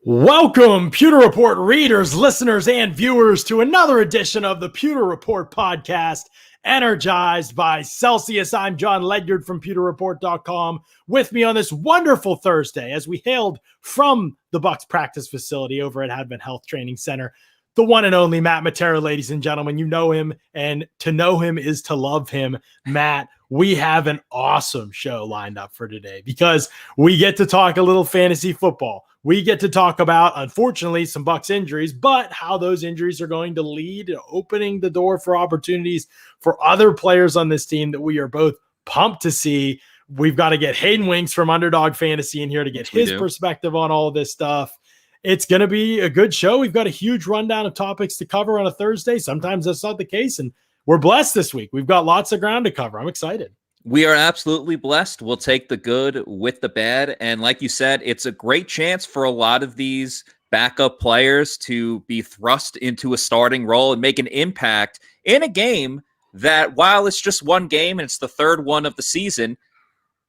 Welcome, Pewter Report readers, listeners, and viewers to another edition of the Pewter Report podcast, Energized by Celsius. I'm John Ledyard from PewterReport.com. With me on this wonderful Thursday, as we hailed from the Bucs practice facility over at Advent Health Training Center, the one and only Matt Matera, ladies and gentlemen. You know him, and to know him is to love him. Matt, we have an awesome show lined up for today because we get to talk a little fantasy football. We get to talk about, unfortunately, some Bucs injuries, but how those injuries are going to lead to opening the door for opportunities for other players on this team that we are both pumped to see. We've got to get Hayden Winks from Underdog Fantasy in here to get his perspective on all of this stuff. It's going to be a good show. We've got a huge rundown of topics to cover on a Thursday. Sometimes that's not the case, and we're blessed this week. We've got lots of ground to cover. I'm excited. We are absolutely blessed. We'll take the good with the bad. And like you said, it's a great chance for a lot of these backup players to be thrust into a starting role and make an impact in a game that, while it's just one game and it's the third one of the season,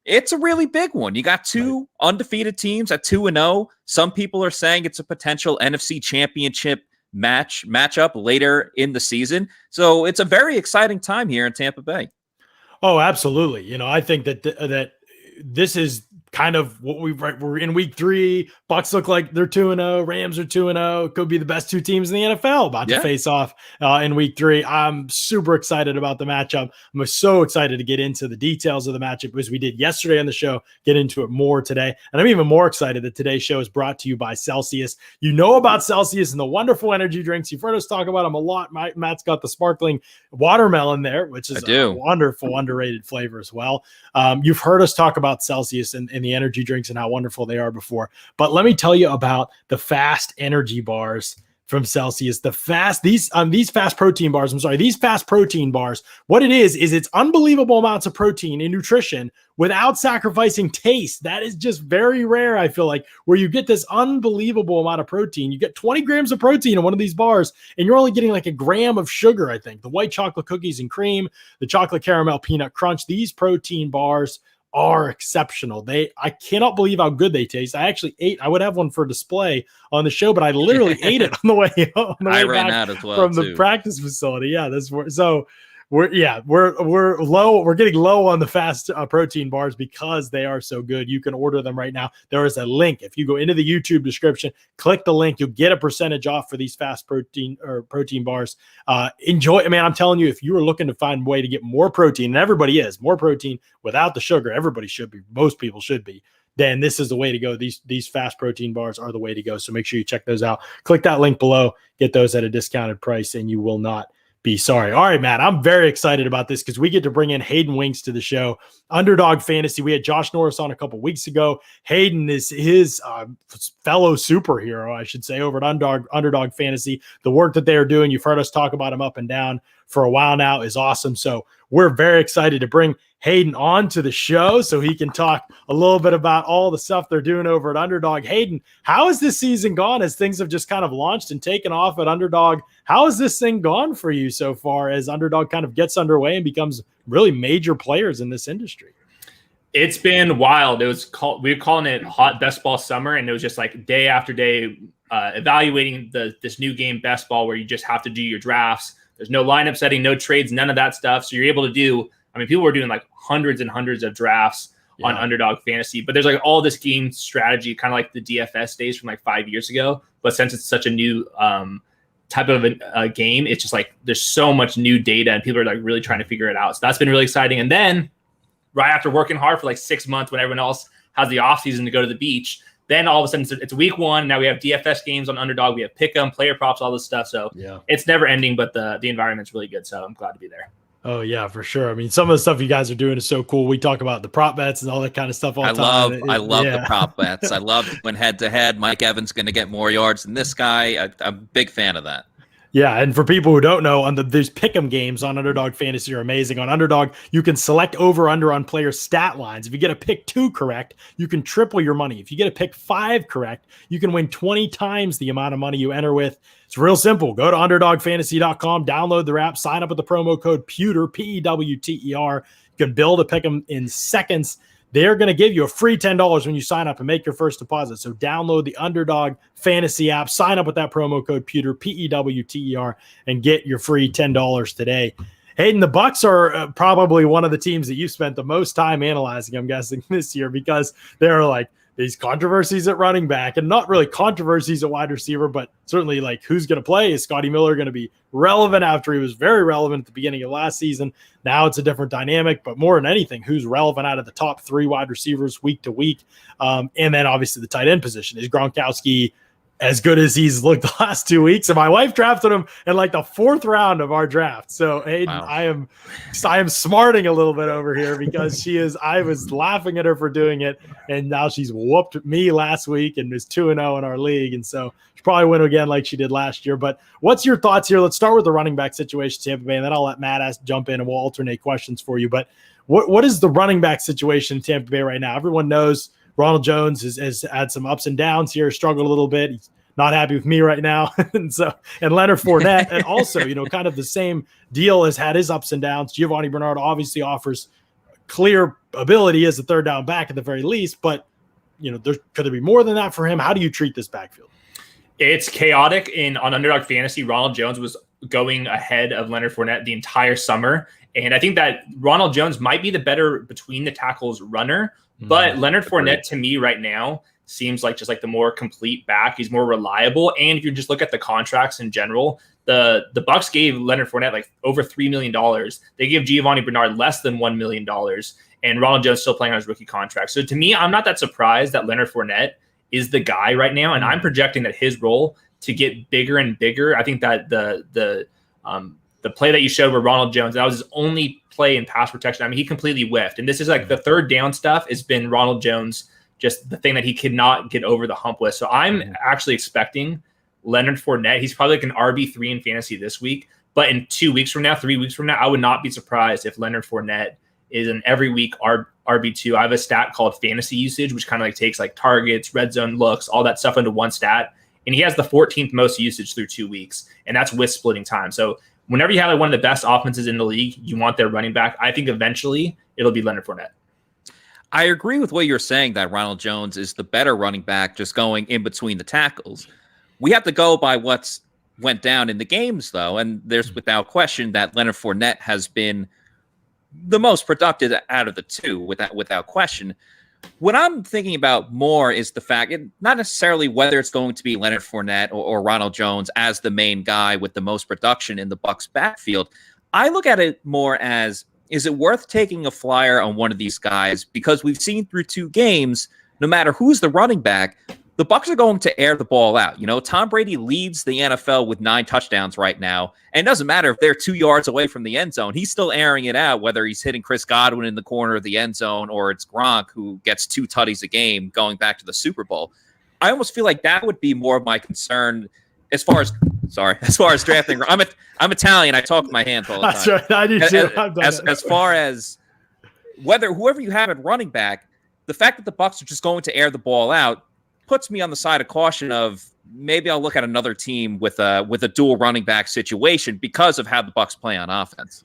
it's a really big one. You got two undefeated teams at 2-0. Some people are saying it's a potential NFC championship matchup later in the season. So it's a very exciting time here in Tampa Bay. Oh, absolutely. You know, I think that this is kind of what we're in week 3. Bucs look like they're 2-0. Rams are 2-0. Could be the best two teams in the NFL about to face off in week 3. I'm super excited about the matchup. I'm so excited to get into the details of the matchup as we did yesterday on the show, get into it more today. And I'm even more excited that today's show is brought to you by Celsius. You know about Celsius and the wonderful energy drinks. You've heard us talk about them a lot. Matt's got the sparkling watermelon there, which is a wonderful, underrated flavor as well. You've heard us talk about Celsius and the energy drinks and how wonderful they are before. But let me tell you about the fast energy bars from Celsius. These fast protein bars, what it is it's unbelievable amounts of protein and nutrition without sacrificing taste. That is just very rare, I feel like, where you get this unbelievable amount of protein. You get 20 grams of protein in one of these bars, and you're only getting like a gram of sugar, I think. The white chocolate cookies and cream, the chocolate caramel peanut crunch, these protein bars are exceptional. I cannot believe how good they taste. I actually I would have one for display on the show, but I literally ate it on the way ran out as well from the practice facility. Yeah, we're low. We're getting low on the fast protein bars because they are so good. You can order them right now. There is a link. If you go into the YouTube description, click the link, you'll get a percentage off for these fast protein bars. Enjoy. I mean, I'm telling you, if you are looking to find a way to get more protein, and everybody is more protein without the sugar, everybody should be. Most people should be. Then this is the way to go. These fast protein bars are the way to go. So make sure you check those out. Click that link below. Get those at a discounted price, and you will not be sorry. All right, Matt, I'm very excited about this because we get to bring in Hayden Winks to the show. Underdog Fantasy. We had Josh Norris on a couple weeks ago. Hayden is his fellow superhero, I should say, over at Underdog Fantasy. The work that they are doing, you've heard us talk about him up and down for a while now, is awesome. So we're very excited to bring Hayden on to the show so he can talk a little bit about all the stuff they're doing over at Underdog. Hayden, how has this season gone as things have just kind of launched and taken off at Underdog? How has this thing gone for you so far as Underdog kind of gets underway and becomes really major players in this industry? It's been wild. We were calling it hot best ball summer, and it was just like day after day evaluating this new game best ball where you just have to do your drafts. There's no lineup setting, no trades, none of that stuff. So you're able to do, I mean, people were doing like hundreds and hundreds of drafts on Underdog Fantasy, but there's like all this game strategy, kind of like the DFS days from like 5 years ago. But since it's such a new type of a game, it's just like there's so much new data and people are like really trying to figure it out. So that's been really exciting. And then right after working hard for like 6 months when everyone else has the off season to go to the beach, then all of a sudden it's week 1. Now we have DFS games on Underdog. We have pick'em, player props, all this stuff. So it's never ending, but the environment's really good. So I'm glad to be there. Oh yeah, for sure. I mean, some of the stuff you guys are doing is so cool. We talk about the prop bets and all that kind of stuff all the time. I love the prop bets. I love when head to head, Mike Evans going to get more yards than this guy. I'm a big fan of that. Yeah, and for people who don't know, these pick'em games on Underdog Fantasy are amazing. On Underdog, you can select over/under on players' stat lines. If you get a pick 2 correct, you can triple your money. If you get a pick 5 correct, you can win 20 times the amount of money you enter with. It's real simple. Go to UnderdogFantasy.com, download the app, sign up with the promo code PEWTER, Pewter. You can build a pick'em in seconds. they're going to give you a free $10 when you sign up and make your first deposit. So download the Underdog Fantasy app, sign up with that promo code Pewter, Pewter, and get your free $10 today. Hayden, the Bucs are probably one of the teams that you spent the most time analyzing, I'm guessing, this year, because they're like these controversies at running back, and not really controversies at wide receiver, but certainly like who's going to play. Is Scotty Miller going to be relevant after he was very relevant at the beginning of last season? Now it's a different dynamic, but more than anything, who's relevant out of the top 3 wide receivers week to week? And then obviously the tight end position. Is Gronkowski as good as he's looked the last 2 weeks? And my wife drafted him in like the 4th round of our draft. So Hayden, wow. I am smarting a little bit over here because I was laughing at her for doing it. And now she's whooped me last week and is 2-0 in our league. And so she'll probably win again like she did last year. But what's your thoughts here? Let's start with the running back situation, Tampa Bay, and then I'll let Matt jump in and we'll alternate questions for you. But what is the running back situation in Tampa Bay right now? Everyone knows Ronald Jones has had some ups and downs here, struggled a little bit. He's not happy with me right now. and Leonard Fournette, and also, kind of the same deal, has had his ups and downs. Giovanni Bernard obviously offers clear ability as a third down back at the very least, but could there be more than that for him? How do you treat this backfield? It's chaotic. On Underdog Fantasy, Ronald Jones was going ahead of Leonard Fournette the entire summer. And I think that Ronald Jones might be the better between the tackles runner, but Leonard Fournette to me right now seems like just like the more complete back. He's more reliable. And if you just look at the contracts in general, the Bucs gave Leonard Fournette like over $3 million. They give Giovanni Bernard less than $1 million. And Ronald Jones still playing on his rookie contract. So to me, I'm not that surprised that Leonard Fournette is the guy right now. And I'm projecting that his role to get bigger and bigger. I think that the play that you showed with Ronald Jones, that was his only play in pass protection. I mean, he completely whiffed. And this is like the third down stuff has been Ronald Jones, just the thing that he could not get over the hump with. So I'm actually expecting Leonard Fournette. He's probably like an RB3 in fantasy this week. But in 2 weeks from now, 3 weeks from now, I would not be surprised if Leonard Fournette is an every week RB2. I have a stat called fantasy usage, which kind of like takes like targets, red zone looks, all that stuff into one stat. And he has the 14th most usage through 2 weeks. And that's with splitting time. So whenever you have like one of the best offenses in the league, you want their running back. I think eventually it'll be Leonard Fournette. I agree with what you're saying that Ronald Jones is the better running back just going in between the tackles. We have to go by what's went down in the games, though, and there's without question that Leonard Fournette has been the most productive out of the two, without question. What I'm thinking about more is the fact, not necessarily whether it's going to be Leonard Fournette or Ronald Jones as the main guy with the most production in the Bucs backfield. I look at it more as, is it worth taking a flyer on one of these guys? Because we've seen through 2 games, no matter who's the running back, the Bucs are going to air the ball out. Tom Brady leads the NFL with 9 touchdowns right now. And it doesn't matter if they're 2 yards away from the end zone. He's still airing it out, whether he's hitting Chris Godwin in the corner of the end zone or it's Gronk who gets 2 tutties a game going back to the Super Bowl. I almost feel like that would be more of my concern as far as drafting. I'm Italian. I talk with my hands all the time. That's right. I do too. As far as whoever you have at running back, the fact that the Bucs are just going to air the ball out puts me on the side of caution of maybe I'll look at another team with a dual running back situation because of how the Bucs play on offense.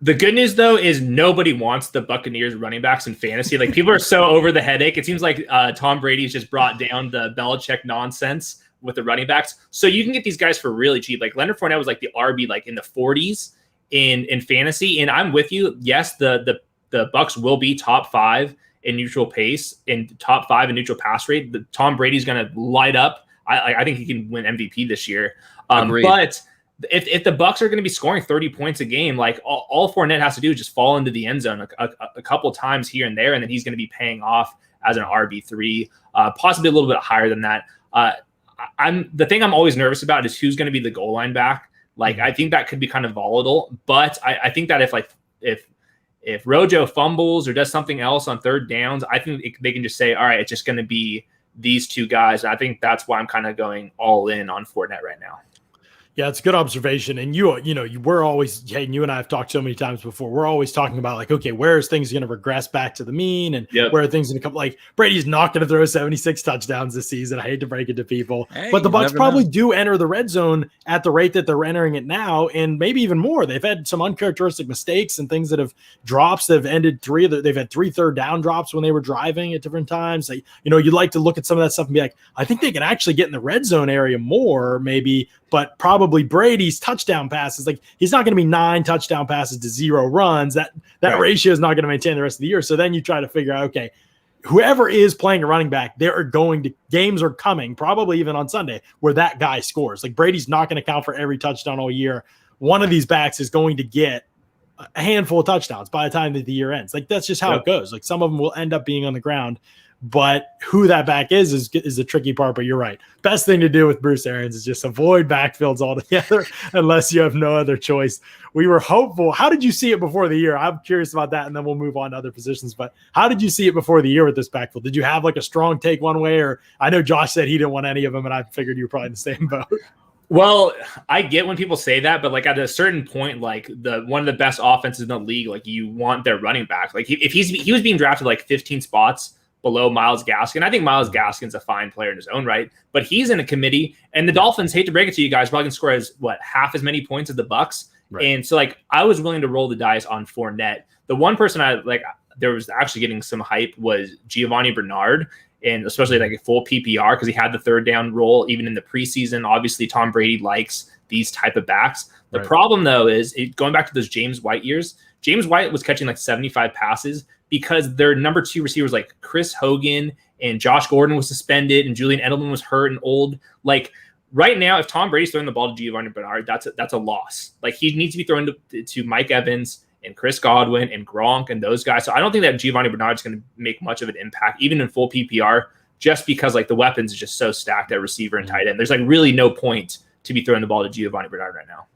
The good news, though, is nobody wants the Buccaneers running backs in fantasy. Like, people are so over the headache. It seems like Tom Brady's just brought down the Belichick nonsense with the running backs. So you can get these guys for really cheap. Like Leonard Fournette was like the RB like in the 40s in fantasy. And I'm with you. Yes, the Bucs will be top 5 in neutral pace and top 5 in neutral pass rate. Tom Brady's going to light up. I think he can win MVP this year. But if the Bucs are going to be scoring 30 points a game, like all Fournette has to do is just fall into the end zone a couple times here and there, and then he's going to be paying off as an RB3, possibly a little bit higher than that. The thing I'm always nervous about is who's going to be the goal line back. Like, I think that could be kind of volatile, but I think that if Rojo fumbles or does something else on third downs, I think they can just say, all right, it's just going to be these 2 guys. And I think that's why I'm kind of going all in on Fournette right now. Yeah, it's a good observation. And we're always, Hayden, you and I have talked so many times before. We're always talking about like, okay, where is things going to regress back to the mean, and where are things going to come? Like Brady's not going to throw 76 touchdowns this season. I hate to break it to people, but the Bucs probably do enter the red zone at the rate that they're entering it now, and maybe even more. They've had some uncharacteristic mistakes and things that have drops that have ended they've had 3 third down drops when they were driving at different times. Like, you'd like to look at some of that stuff and be like, I think they can actually get in the red zone area more, maybe. But probably Brady's touchdown passes, like he's not going to be 9 touchdown passes to 0 runs. That ratio is not going to maintain the rest of the year. So then you try to figure out, okay, whoever is playing a running back, games are coming, probably even on Sunday, where that guy scores. Like Brady's not going to count for every touchdown all year. One of these backs is going to get a handful of touchdowns by the time that the year ends. Like that's just how it goes. Like some of them will end up being on the ground. But who that back is the tricky part. But you're right. Best thing to do with Bruce Arians is just avoid backfields altogether unless you have no other choice. We were hopeful. How did you see it before the year? I'm curious about that, and then we'll move on to other positions. But how did you see it before the year with this backfield? Did you have like a strong take one way? Or I know Josh said he didn't want any of them, and I figured you were probably in the same boat. Well, I get when people say that, but like at a certain point, like one of the best offenses in the league, like you want their running back. Like if he was being drafted like 15 spots below Myles Gaskin. I think Myles Gaskin's a fine player in his own right, but he's in a committee, and the Dolphins, hate to break it to you guys, probably can score half as many points as the Bucs. Right. And so like I was willing to roll the dice on Fournette. The one person there was actually getting some hype was Giovanni Bernard, and especially like a full PPR because he had the third down role even in the preseason. Obviously, Tom Brady likes these type of backs. The problem though is going back to those James White years. James White was catching like 75 passes because their number 2 receivers like Chris Hogan and Josh Gordon was suspended and Julian Edelman was hurt and old. Like right now, if Tom Brady's throwing the ball to Giovanni Bernard, that's a loss. Like he needs to be thrown to Mike Evans and Chris Godwin and Gronk and those guys. So I don't think that Giovanni Bernard is going to make much of an impact, even in full PPR, just because like the weapons is just so stacked at receiver and tight end. There's like really no point to be throwing the ball to Giovanni Bernard right now.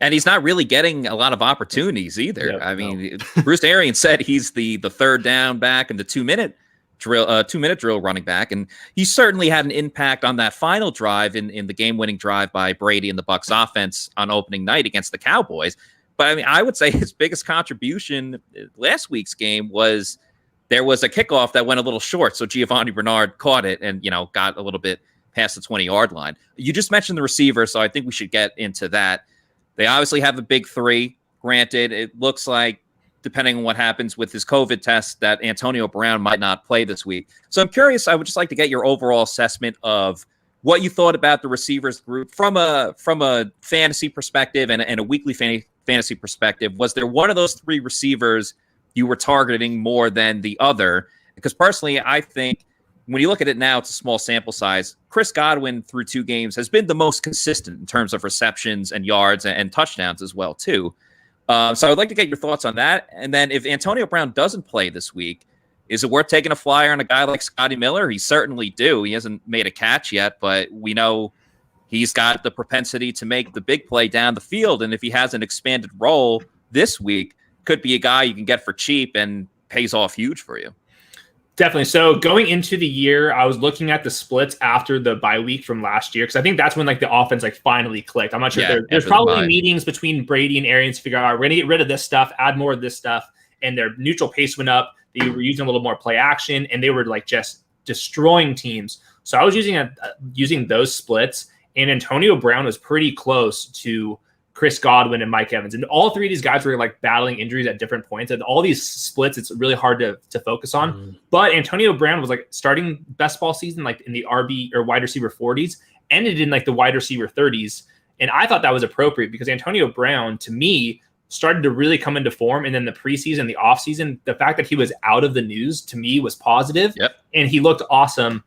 And he's not really getting a lot of opportunities either. I mean, Bruce Arians said he's the third down back and the 2-minute drill running back, and he certainly had an impact on that final drive in the game-winning drive by Brady and the Bucs offense on opening night against the Cowboys. But I mean, I would say his biggest contribution last week's game was there was a kickoff that went a little short, so Giovanni Bernard caught it and got a little bit past the 20-yard line. You just mentioned the receiver, so I think we should get into that. They obviously have a big 3. Granted, it looks like, depending on what happens with his COVID test, that Antonio Brown might not play this week. So I'm curious, I would just like to get your overall assessment of what you thought about the receivers group from a fantasy perspective and a weekly fantasy perspective. Was there one of those 3 receivers you were targeting more than the other? Because personally, I think when you look at it now, it's a small sample size. Chris Godwin through 2 games has been the most consistent in terms of receptions and yards and touchdowns as well, too. So I would like to get your thoughts on that. And then if Antonio Brown doesn't play this week, is it worth taking a flyer on a guy like Scotty Miller? He certainly do. He hasn't made a catch yet, but we know he's got the propensity to make the big play down the field. And if he has an expanded role this week, could be a guy you can get for cheap and pays off huge for you. Definitely. So going into the year, I was looking at the splits after the bye week from last year because I think that's when like the offense like finally clicked. I'm not sure. There's probably meetings between Brady and Arians to figure out, we're going to get rid of this stuff, add more of this stuff, and their neutral pace went up. They were using a little more play action, and they were like just destroying teams. So I was using those splits, and Antonio Brown was pretty close to Chris Godwin and Mike Evans. And all 3 of these guys were like battling injuries at different points. And all these splits, it's really hard to focus on. But Antonio Brown was like starting best ball season, like in the RB or wide receiver 40s, ended in like the wide receiver 30s. And I thought that was appropriate because Antonio Brown, to me, started to really come into form. And then the preseason, the offseason, the fact that he was out of the news to me was positive. Yep. And he looked awesome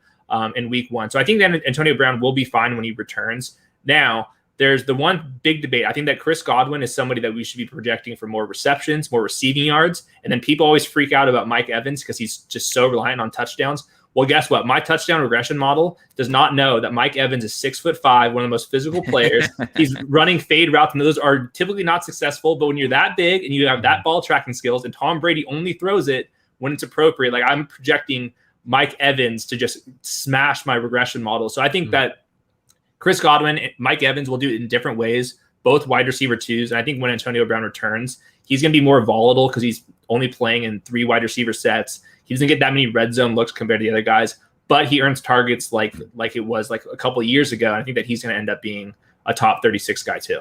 in week 1. So I think that Antonio Brown will be fine when he returns. Now, there's the one big debate. I think that Chris Godwin is somebody that we should be projecting for more receptions, more receiving yards. And then people always freak out about Mike Evans because he's just so reliant on touchdowns. Well, guess what? My touchdown regression model does not know that Mike Evans is 6'5", one of the most physical players. He's running fade routes, and those are typically not successful. But when you're that big and you have that ball tracking skills, and Tom Brady only throws it when it's appropriate, like I'm projecting Mike Evans to just smash my regression model. So I think that Chris Godwin, Mike Evans will do it in different ways, both wide receiver twos. And I think when Antonio Brown returns, he's going to be more volatile because he's only playing in 3 wide receiver sets. He doesn't get that many red zone looks compared to the other guys, but he earns targets like it was like a couple of years ago. And I think that he's going to end up being a top 36 guy too.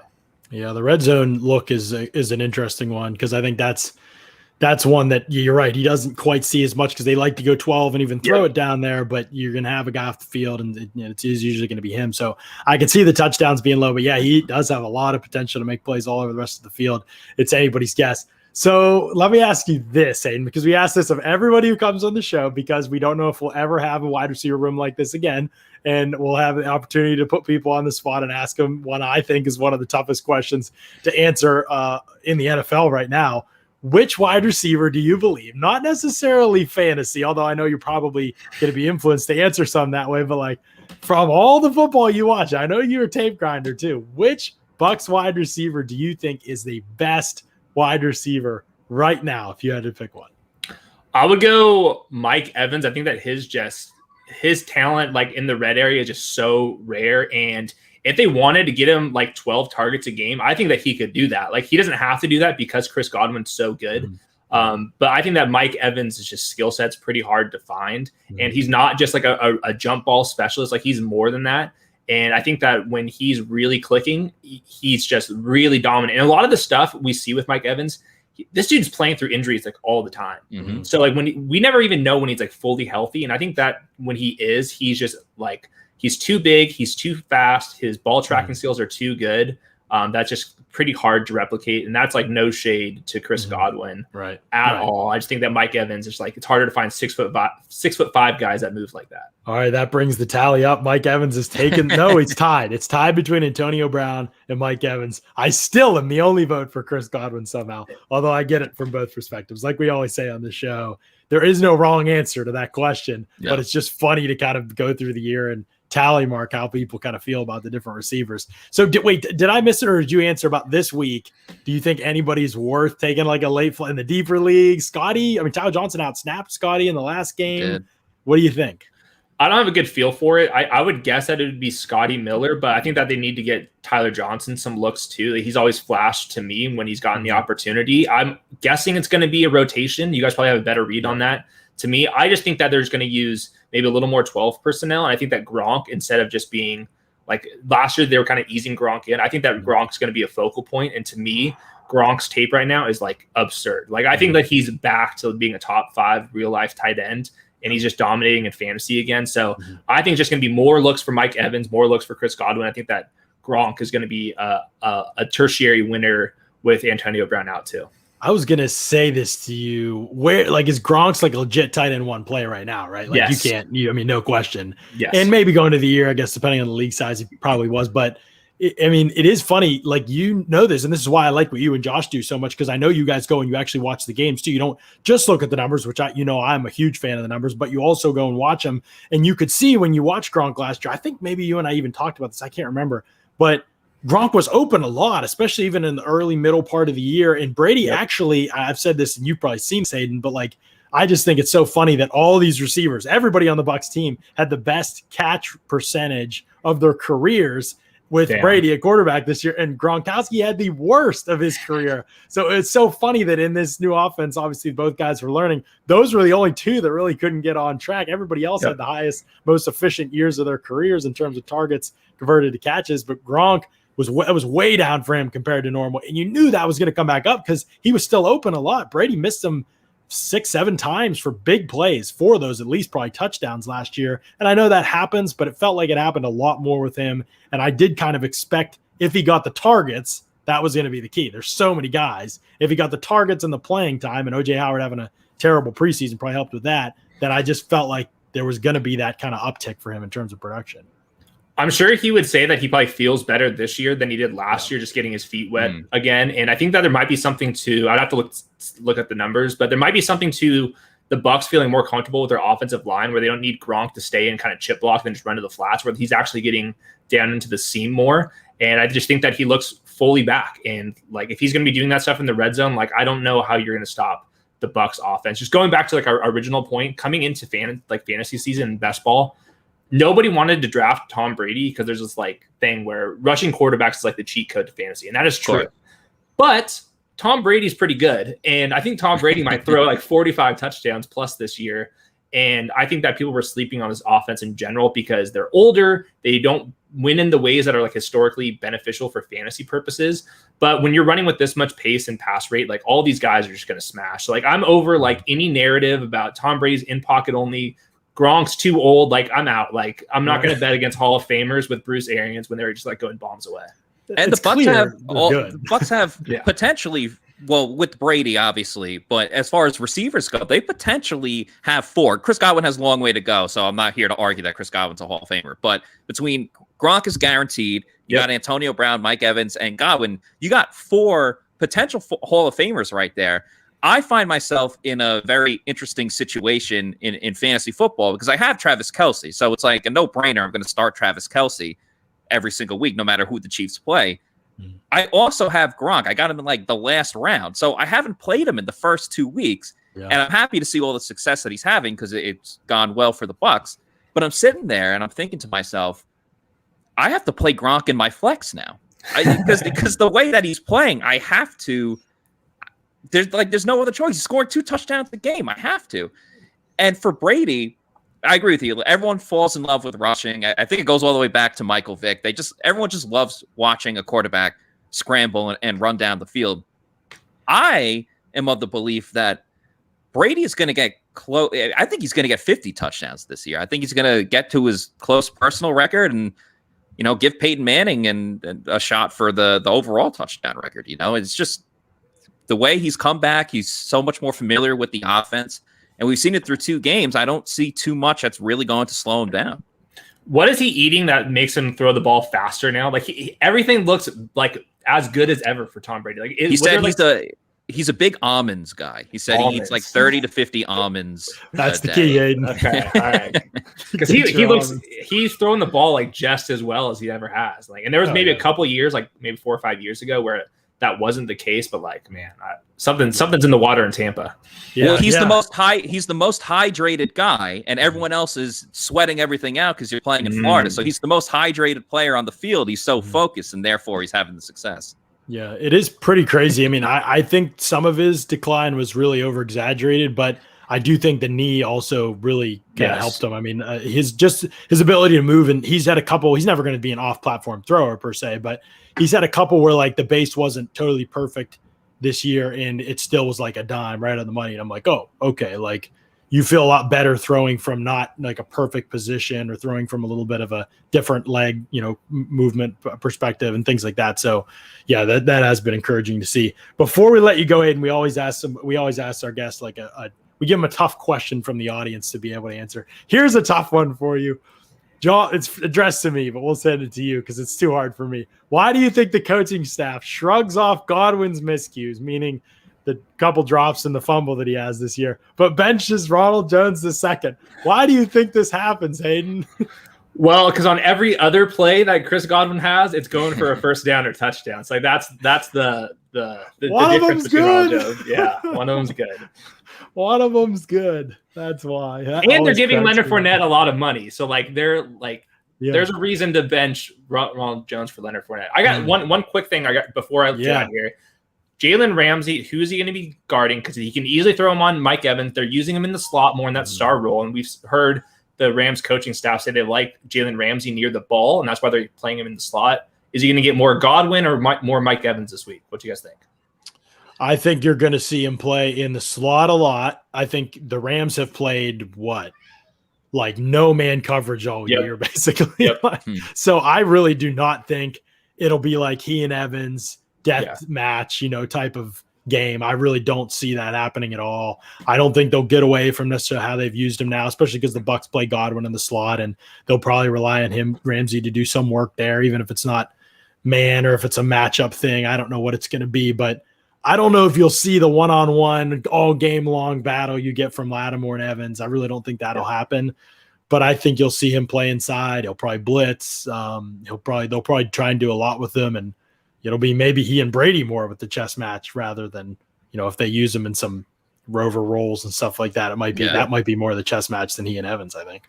Yeah, the red zone look is an interesting one because I think that's one that you're right. He doesn't quite see as much because they like to go 12 and even throw it down there, but you're going to have a guy off the field and it's usually going to be him. So I can see the touchdowns being low, but yeah, he does have a lot of potential to make plays all over the rest of the field. It's anybody's guess. So let me ask you this, Hayden, because we ask this of everybody who comes on the show because we don't know if we'll ever have a wide receiver room like this again. And we'll have the opportunity to put people on the spot and ask them what I think is one of the toughest questions to answer in the NFL right now. Which wide receiver do you believe? Not necessarily fantasy, although I know you're probably going to be influenced to answer some that way, but like from all the football you watch, I know you're a tape grinder too. Which Bucs wide receiver do you think is the best wide receiver right now if you had to pick one? I would go Mike Evans. I think that his talent like in the red area is just so rare, and if they wanted to get him like 12 targets a game, I think that he could do that. Like he doesn't have to do that because Chris Godwin's so good. But I think that Mike Evans is just skill set's pretty hard to find. And he's not just like a jump ball specialist. Like he's more than that. And I think that when he's really clicking, he's just really dominant. And a lot of the stuff we see with Mike Evans, this dude's playing through injuries like all the time. So like we never even know when he's like fully healthy. And I think that when he is, he's just like, he's too big. He's too fast. His ball tracking skills are too good. That's just pretty hard to replicate. And that's like no shade to Chris Godwin at all. I just think that Mike Evans is like, it's harder to find 6'5" guys that move like that. All right. That brings the tally up. Mike Evans is taken. No, it's tied. It's tied between Antonio Brown and Mike Evans. I still am the only vote for Chris Godwin somehow, although I get it from both perspectives. Like we always say on the show, there is no wrong answer to that question, but it's just funny to kind of go through the year and tally mark how people kind of feel about the different receivers. So did I miss it or did you answer about this week? Do you think anybody's worth taking like a late flight in the deeper league? Scotty, I mean, Tyler Johnson outsnapped Scotty in the last game. What do you think? I don't have a good feel for it. I would guess that it would be Scotty Miller, but I think that they need to get Tyler Johnson some looks too. He's always flashed to me when he's gotten the opportunity. I'm guessing it's going to be a rotation. You guys probably have a better read on that. To me, I just think that they're going to use maybe a little more 12 personnel. And I think that Gronk, instead of just being like last year, they were kind of easing Gronk in. I think that Gronk's going to be a focal point. And to me, Gronk's tape right now is like absurd. Like I think that he's back to being a top 5 real life tight end. And he's just dominating in fantasy again. So I think it's just going to be more looks for Mike Evans, more looks for Chris Godwin. I think that Gronk is going to be a tertiary winner with Antonio Brown out too. I was going to say this to you. Where like is Gronk's like a legit tight end one play right now, right? Like you can't, I mean, no question. Yes. And maybe going to the year, I guess, depending on the league size, he probably was. But I mean, it is funny. Like, you know this, and this is why I like what you and Josh do so much, because I know you guys go and you actually watch the games too. You don't just look at the numbers, which I'm a huge fan of the numbers, but you also go and watch them. And you could see when you watched Gronk last year, I think maybe you and I even talked about this. I can't remember, but Gronk was open a lot, especially even in the early middle part of the year. And Brady actually, I've said this and you've probably seen Hayden, but like, I just think it's so funny that all these receivers, everybody on the Bucs team had the best catch percentage of their careers with Brady at quarterback this year, and Gronkowski had the worst of his career. So it's so funny that in this new offense, obviously both guys were learning. Those were the only two that really couldn't get on track. Everybody else had the highest, most efficient years of their careers in terms of targets converted to catches, but Gronk was way down for him compared to normal. And you knew that was going to come back up because he was still open a lot. Brady missed him 6-7 times for big plays, 4 of those at least probably touchdowns last year. And I know that happens, but it felt like it happened a lot more with him. And I did kind of expect if he got the targets, that was going to be the key. There's so many guys. If he got the targets and the playing time, and OJ Howard having a terrible preseason probably helped with that, then I just felt like there was going to be that kind of uptick for him in terms of production. I'm sure he would say that he probably feels better this year than he did last year, just getting his feet wet again. And I think that there might be something to, I'd have to look at the numbers, but there might be something to the Bucs feeling more comfortable with their offensive line where they don't need Gronk to stay and kind of chip block and just run to the flats, where he's actually getting down into the seam more. And I just think that he looks fully back. And like, if he's going to be doing that stuff in the red zone, like, I don't know how you're going to stop the Bucs offense. Just going back to like our original point, coming into fantasy season in best ball, nobody wanted to draft Tom Brady because there's this like thing where rushing quarterbacks is like the cheat code to fantasy, and that is true. But Tom Brady's pretty good, and I think Tom Brady might throw like 45 touchdowns plus this year. And I think that people were sleeping on his offense in general because they're older. They don't win in the ways that are like historically beneficial for fantasy purposes. But when you're running with this much pace and pass rate, like all these guys are just going to smash. So like I'm over like any narrative about Tom Brady's in pocket only. Gronk's too old. Like I'm out. Like I'm not going to bet against Hall of Famers with Bruce Arians when they're just like going bombs away. And the Bucs have potentially, well, with Brady, obviously, but as far as receivers go, they potentially have 4. Chris Godwin has a long way to go, so I'm not here to argue that Chris Godwin's a Hall of Famer. But between Gronk is guaranteed, you got Antonio Brown, Mike Evans, and Godwin, you got 4 potential Hall of Famers right there. I find myself in a very interesting situation in fantasy football because I have Travis Kelce, so it's like a no-brainer. I'm going to start Travis Kelce every single week, no matter who the Chiefs play. I also have Gronk. I got him in like the last round. So I haven't played him in the first 2 weeks. Yeah. And I'm happy to see all the success that he's having because it's gone well for the Bucs. But I'm sitting there and I'm thinking to myself, I have to play Gronk in my flex now. Because the way that he's playing, I have to. There's no other choice. He's scoring 2 touchdowns a game. I have to. And for Brady, I agree with you. Everyone falls in love with rushing. I think it goes all the way back to Michael Vick. Everyone just loves watching a quarterback scramble and run down the field. I am of the belief that Brady is going to get close. I think he's going to get 50 touchdowns this year. I think he's going to get to his close personal record and, give Peyton Manning and a shot for the overall touchdown record. It's just the way he's come back. He's so much more familiar with the offense. And we've seen it through 2 games. I don't see too much that's really going to slow him down. What is he eating that makes him throw the ball faster now? Like everything looks like as good as ever for Tom Brady. Like he said he's a big almonds guy. He said he eats like 30 to 50 almonds. That's the key, Hayden. Okay, all right. Because he's throwing the ball like just as well as he ever has. Like, and there was maybe a couple years, like maybe 4 or 5 years ago, where that wasn't the case. But like, man, something's in the water in Tampa. Yeah, well, he's the most hydrated guy, and everyone else is sweating everything out because you're playing in Florida. So he's the most hydrated player on the field. He's so focused, and therefore he's having the success. Yeah, it is pretty crazy. I mean, I think some of his decline was really over-exaggerated, but I do think the knee also really helped him. I mean, his ability to move, and he's had a couple. He's never going to be an off-platform thrower per se, but he's had a couple where like the base wasn't totally perfect this year, and it still was like a dime right on the money. And I'm like, oh, okay, like you feel a lot better throwing from not like a perfect position or throwing from a little bit of a different leg, movement perspective and things like that. So yeah, that has been encouraging to see. Before we let you go, Hayden, we always ask our guests like we give them a tough question from the audience to be able to answer. Here's a tough one for you, John. It's addressed to me, but we'll send it to you because it's too hard for me. Why do you think the coaching staff shrugs off Godwin's miscues, meaning the couple drops and the fumble that he has this year, but benches Ronald Jones II? Why do you think this happens, Hayden? Well, because on every other play that Chris Godwin has, it's going for a first down or touchdown. So that's the difference between Ronald Jones. Yeah, one of them's good. One of them's good. That's why. And they're giving Leonard Fournette a lot of money. So like there's a reason to bench Ronald Jones for Leonard Fournette. I got one quick thing I got before I get out here. Jalen Ramsey, who's he going to be guarding? Because he can easily throw him on Mike Evans. They're using him in the slot more in that star role. And we've heard the Rams coaching staff say they like Jalen Ramsey near the ball, and that's why they're playing him in the slot. Is he going to get more Godwin or more Mike Evans this week? What do you guys think? I think you're going to see him play in the slot a lot. I think the Rams have played like no man coverage all year, basically. So I really do not think it'll be like he and Evans death match, type of game. I really don't see that happening at all. I don't think they'll get away from necessarily how they've used him now, especially because the Bucs play Godwin in the slot, and they'll probably rely on him, Ramsey, to do some work there, even if it's not man or if it's a matchup thing. I don't know what it's going to be, but I don't know if you'll see the one-on-one all game long battle you get from Lattimore and Evans. I really don't think that'll happen, but I think you'll see him play inside. He'll probably blitz. They'll probably try and do a lot with him, and it'll be maybe he and Brady more with the chess match rather than, if they use him in some rover roles and stuff like that. It might be that might be more of the chess match than he and Evans, I think.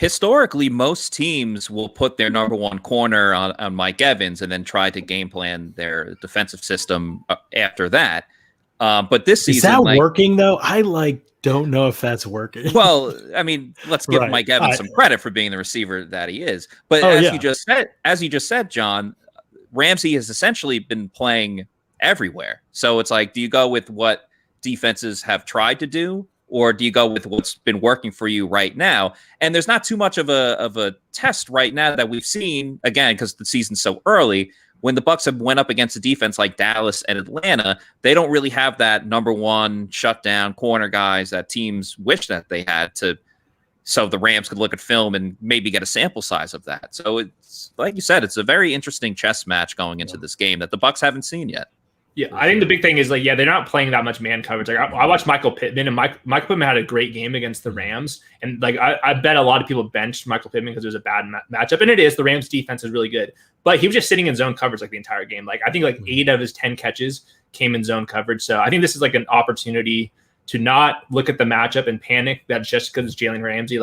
historically, most teams will put their number one corner on Mike Evans and then try to game plan their defensive system after that. But this season, is that working though? I don't know if that's working. Well, I mean, let's give Mike Evans some credit for being the receiver that he is. But you just said, John, Ramsey has essentially been playing everywhere. So it's like, do you go with what defenses have tried to do, or do you go with what's been working for you right now? And there's not too much of a test right now that we've seen, again, because the season's so early. When the Bucs have went up against a defense like Dallas and Atlanta, they don't really have that number one shutdown corner guys that teams wish that they had so the Rams could look at film and maybe get a sample size of that. So it's like you said, it's a very interesting chess match going into this game that the Bucs haven't seen yet. Yeah, I think the big thing is they're not playing that much man coverage. Like I watched Michael Pittman, and Michael Pittman had a great game against the Rams, and I bet a lot of people benched Michael Pittman because it was a bad matchup, and it is. The Rams defense is really good, but he was just sitting in zone coverage the entire game. I think 8 of his 10 catches came in zone coverage. So I think this is an opportunity to not look at the matchup and panic that just because it's Jalen Ramsey.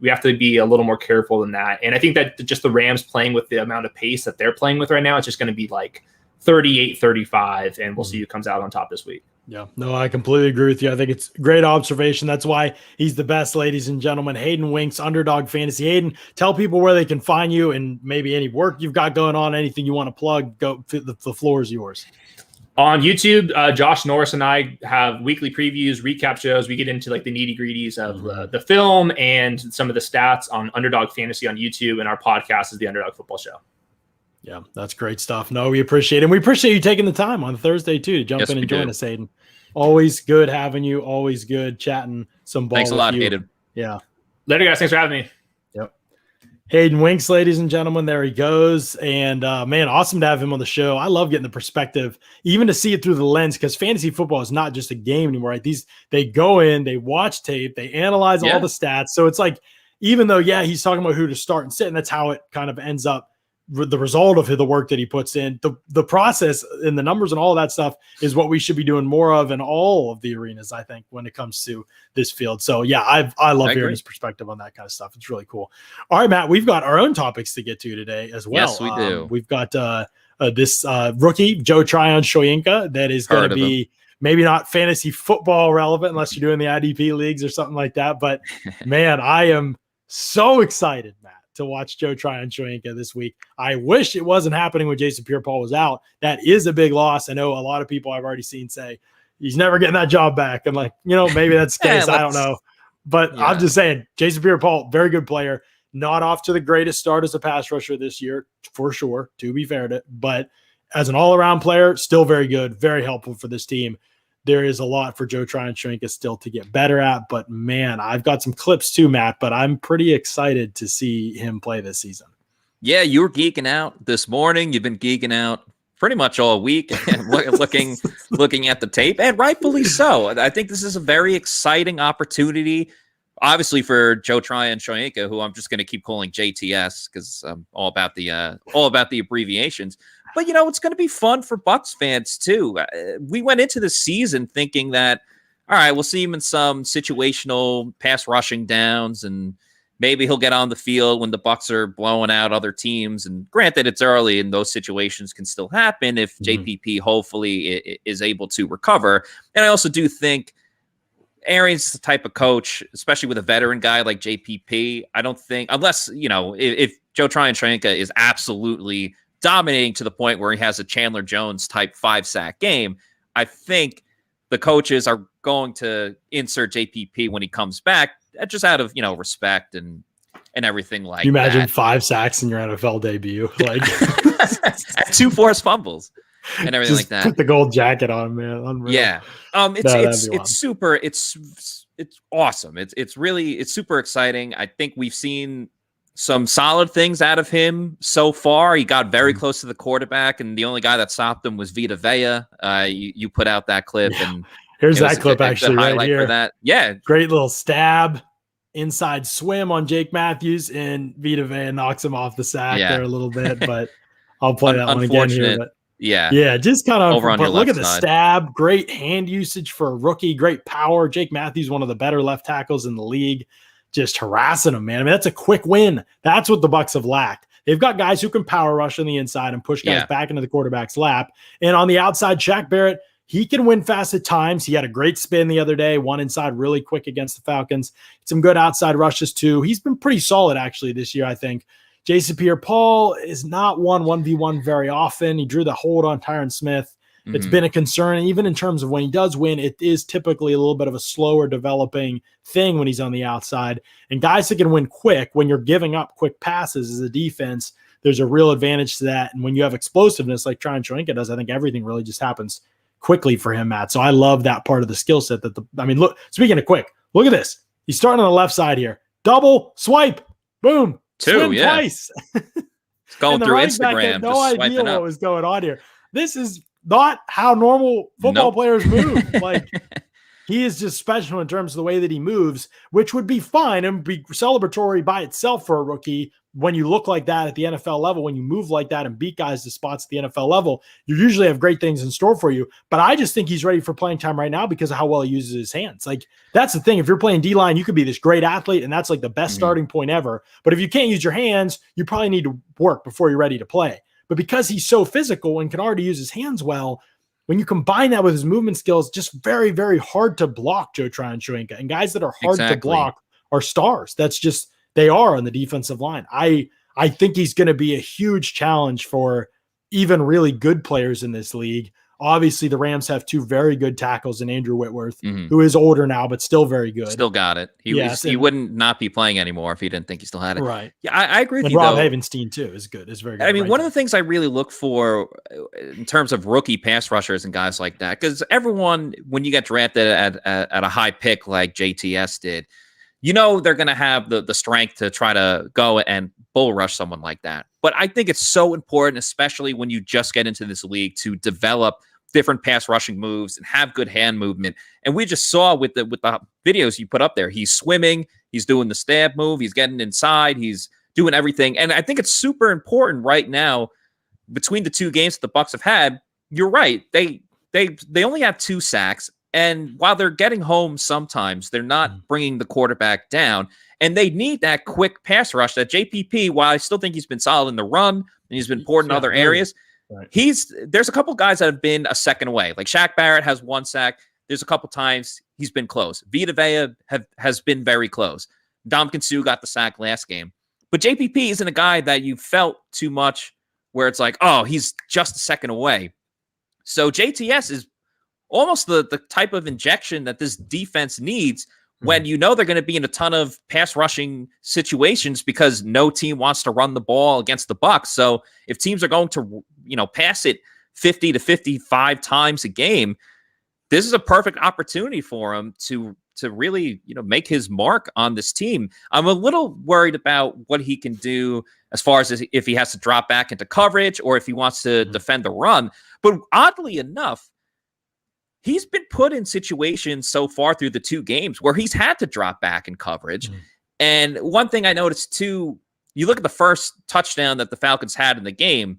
We have to be a little more careful than that, and I think that just the Rams playing with the amount of pace that they're playing with right now, it's just going to be 38-35, and we'll see who comes out on top this week. Yeah, no, I completely agree with you. I think it's a great observation. That's why he's the best, ladies and gentlemen. Hayden Winks, Underdog Fantasy. Hayden, tell people where they can find you and maybe any work you've got going on, anything you want to plug. Go, the floor is yours. On YouTube, Josh Norris and I have weekly previews, recap shows. We get into the nitty-gritties of the film and some of the stats on Underdog Fantasy on YouTube, and our podcast is the Underdog Football Show. Yeah, that's great stuff. No, we appreciate it. And we appreciate you taking the time on Thursday, too, to jump in and join us, Hayden. Always good having you. Always good chatting some ball. Thanks a lot, you. Hayden. Yeah. Later, guys. Thanks for having me. Yep. Hayden Winks, ladies and gentlemen. There he goes. And, man, awesome to have him on the show. I love getting the perspective, even to see it through the lens, because fantasy football is not just a game anymore, right? They go in, they watch tape, they analyze all the stats. So it's even though, he's talking about who to start and sit, and that's how it kind of ends up. The result of the work that he puts in, the process and the numbers and all of that stuff is what we should be doing more of in all of the arenas, I think, when it comes to this field. So I love hearing his perspective on that kind of stuff. It's really cool. All right, Matt, we've got our own topics to get to today as well. Yes, we do. We've got this rookie, Joe Tryon-Shoyinka, that is going to be maybe not fantasy football relevant unless you're doing the IDP leagues or something like that. But man, I am so excited, Matt, to watch Joe Tryon-Shoyinka this week. I wish it wasn't happening when Jason Pierre-Paul was out. That is a big loss. I know a lot of people I've already seen say he's never getting that job back. I'm maybe that's the case. I don't know. But I'm just saying, Jason Pierre-Paul, very good player. Not off to the greatest start as a pass rusher this year, for sure, to be fair to, but as an all-around player, still very good, very helpful for this team. There is a lot for Joe Tryon-Shoyinka still to get better at, but man, I've got some clips too, Matt, but I'm pretty excited to see him play this season. Yeah, you were geeking out this morning. You've been geeking out pretty much all week and looking at the tape, and rightfully so. I think this is a very exciting opportunity, obviously, for Joe Tryon-Shoyinka, who I'm just going to keep calling JTS because I'm all about the abbreviations. But, it's going to be fun for Bucs fans, too. We went into the season thinking that, all right, we'll see him in some situational pass rushing downs, and maybe he'll get on the field when the Bucs are blowing out other teams. And granted, it's early, and those situations can still happen if JPP hopefully is able to recover. And I also do think Arians is the type of coach, especially with a veteran guy like JPP, I don't think, unless, if Joe Tryon-Shoyinka is absolutely dominating to the point where he has a Chandler Jones type 5-sack game, I think the coaches are going to insert JPP when he comes back, just out of, respect and everything like that. You imagine 5 sacks in your NFL debut, and 2 forced fumbles and everything like that. Put the gold jacket on, man. Unreal. Yeah. It's super. It's awesome. It's super exciting. I think we've seen some solid things out of him so far. He got very close to the quarterback, and the only guy that stopped him was Vita Vea. You put out that clip, and here's that clip actually right here. For that. Yeah, great little stab, inside swim on Jake Matthews, and Vita Vea knocks him off the sack there a little bit. But I'll play that one again here. But yeah, just kind of over on your look left at the side. stab. Great hand usage for a rookie. Great power. Jake Matthews, one of the better left tackles in the league. just harassing them, man. I mean, that's a quick win. That's what the Bucs have lacked. They've got guys who can power rush on the inside and push guys back into the quarterback's lap. And on the outside, Shaq Barrett, he can win fast at times. He had a great spin the other day, one inside really quick against the Falcons. Some good outside rushes too. He's been pretty solid actually this year, I think. Jason Pierre-Paul is not 1v1 very often. He drew the hold on Tyron Smith. It's been a concern. Even in terms of when he does win, it is typically a little bit of a slower developing thing when he's on the outside. And guys that can win quick, when you're giving up quick passes as a defense, there's a real advantage to that. And when you have explosiveness like Tryon-Shoyinka does, I think everything really just happens quickly for him, Matt. So I love that part of the skill set look, speaking of quick, look at this. He's starting on the left side here. Double swipe. Boom. Swim twice. It's going through Instagram. Had no idea what was going on here. This is not how normal football players move. Like, he is just special in terms of the way that he moves, which would be fine and be celebratory by itself for a rookie. When you look like that at the NFL level, when you move like that and beat guys to spots at the NFL level, you usually have great things in store for you. But I just think he's ready for playing time right now because of how well he uses his hands. Like, that's the thing. If you're playing D-line, you could be this great athlete, and that's like the best starting point ever. But if you can't use your hands, you probably need to work before you're ready to play. But because he's so physical and can already use his hands well, when you combine that with his movement skills, just very, very hard to block Joe Tryon-Shoyinka. And guys that are hard to block are stars. That's just, they are on the defensive line. I think he's going to be a huge challenge for even really good players in this league. Obviously, the Rams have two very good tackles in Andrew Whitworth, who is older now, but still very good. Still got it. He wouldn't not be playing anymore if he didn't think he still had it. Right. Yeah, I agree with and you, Rob though. Havenstein, too, is good. Is very good. I mean, one of the things I really look for in terms of rookie pass rushers and guys like that, because everyone, when you get drafted at a high pick like JTS did, you know they're going to have the strength to try to go and bull rush someone like that. But I think it's so important, especially when you just get into this league, to develop different pass rushing moves and have good hand movement. And we just saw with the videos you put up there, he's swimming, he's doing the stab move, he's getting inside, he's doing everything. And I think it's super important right now between the two games that the Bucs have had. You're right. They only have 2 sacks. And while they're getting home sometimes, they're not bringing the quarterback down. And they need that quick pass rush that JPP, while I still think he's been solid in the run and he's been important in other areas, right. There's a couple guys that have been a second away. Like Shaq Barrett has 1 sack. There's a couple times he's been close. Vita Vea has been very close. Ndamukong Suh got the sack last game. But JPP isn't a guy that you felt too much where it's like, oh, he's just a second away. So JTS is almost the type of injection that this defense needs when you know they're going to be in a ton of pass rushing situations because no team wants to run the ball against the Bucs. So if teams are going to, pass it 50 to 55 times a game, this is a perfect opportunity for him to really, make his mark on this team. I'm a little worried about what he can do as far as if he has to drop back into coverage or if he wants to defend the run. But oddly enough, he's been put in situations so far through the 2 games where he's had to drop back in coverage. And one thing I noticed too, you look at the first touchdown that the Falcons had in the game,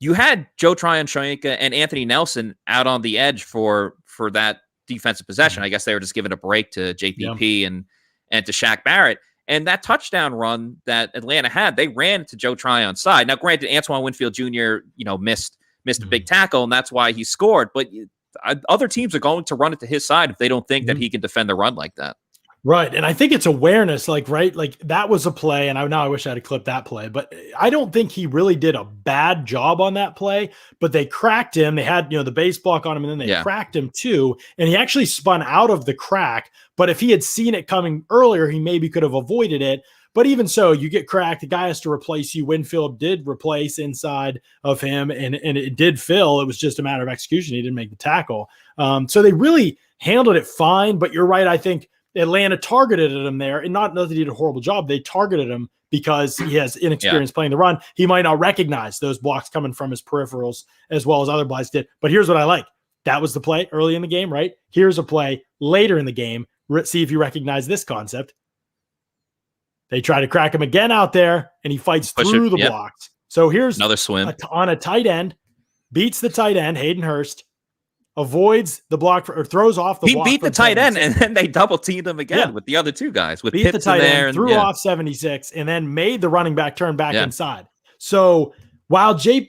you had Joe Tryon-Shoyinka and Anthony Nelson out on the edge for that defensive possession. I guess they were just giving a break to JPP and to Shaq Barrett. And that touchdown run that Atlanta had, they ran to Joe Tryon's side. Now, granted, Antoine Winfield Jr., missed a big tackle, and that's why he scored. But other teams are going to run it to his side if they don't think that he can defend the run like that. Right. And I think it's awareness, right? Like that was a play. And I wish I had clipped that play, but I don't think he really did a bad job on that play, but they cracked him. They had, the base block on him and then they cracked him too. And he actually spun out of the crack. But if he had seen it coming earlier, he maybe could have avoided it. But even so, you get cracked. The guy has to replace you. Winfield did replace inside of him, and it did fill. It was just a matter of execution. He didn't make the tackle. So they really handled it fine. But you're right. I think Atlanta targeted him there, and not that he did a horrible job. They targeted him because he has inexperience playing the run. He might not recognize those blocks coming from his peripherals as well as other blocks did. But here's what I like. That was the play early in the game, right? Here's a play later in the game. See if you recognize this concept. They try to crack him again out there, and he fights through the blocks. So here's another swim on a tight end, beats the tight end, Hayden Hurst, avoids the block or throws off the block. He beat the tight end, and then they double teamed him again with the other two guys. With beat Pitts the tight in there end, threw off 76, and then made the running back turn back inside. So while Joe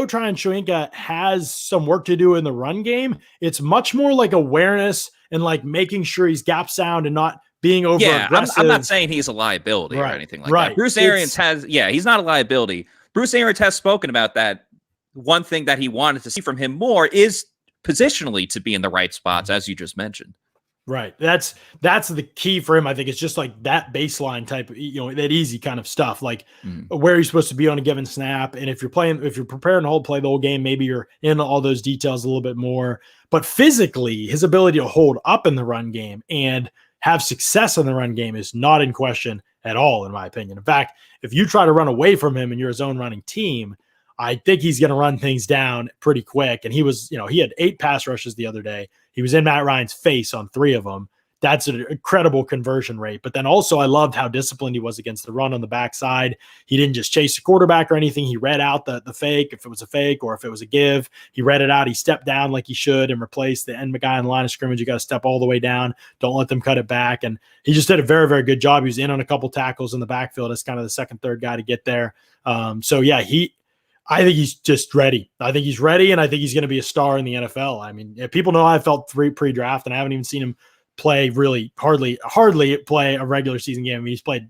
Tryon-Shoyinka has some work to do in the run game, it's much more like awareness and like making sure he's gap sound and not being over aggressive. I'm not saying he's a liability or anything like that. Bruce Arians he's not a liability. Bruce Arians has spoken about that. One thing that he wanted to see from him more is positionally to be in the right spots, as you just mentioned. Right. That's the key for him. I think it's just like that baseline type, that easy kind of stuff, like where he's supposed to be on a given snap. And if you're preparing to play the whole game, maybe you're in all those details a little bit more, but physically his ability to hold up in the run game and have success in the run game is not in question at all, in my opinion. In fact, if you try to run away from him and you're a zone running team, I think he's going to run things down pretty quick. And he was, he had 8 pass rushes the other day. He was in Matt Ryan's face on 3 of them. That's an incredible conversion rate. But then also I loved how disciplined he was against the run on the backside. He didn't just chase the quarterback or anything. He read out the fake, if it was a fake or if it was a give. He read it out. He stepped down like he should and replaced the end guy in the line of scrimmage. You got to step all the way down. Don't let them cut it back. And he just did a very, very good job. He was in on a couple tackles in the backfield as kind of the second, third guy to get there. I think he's just ready. I think he's ready, and I think he's going to be a star in the NFL. I mean, people know I felt pre-draft, and I haven't even seen him play hardly play a regular season game. I mean, he's played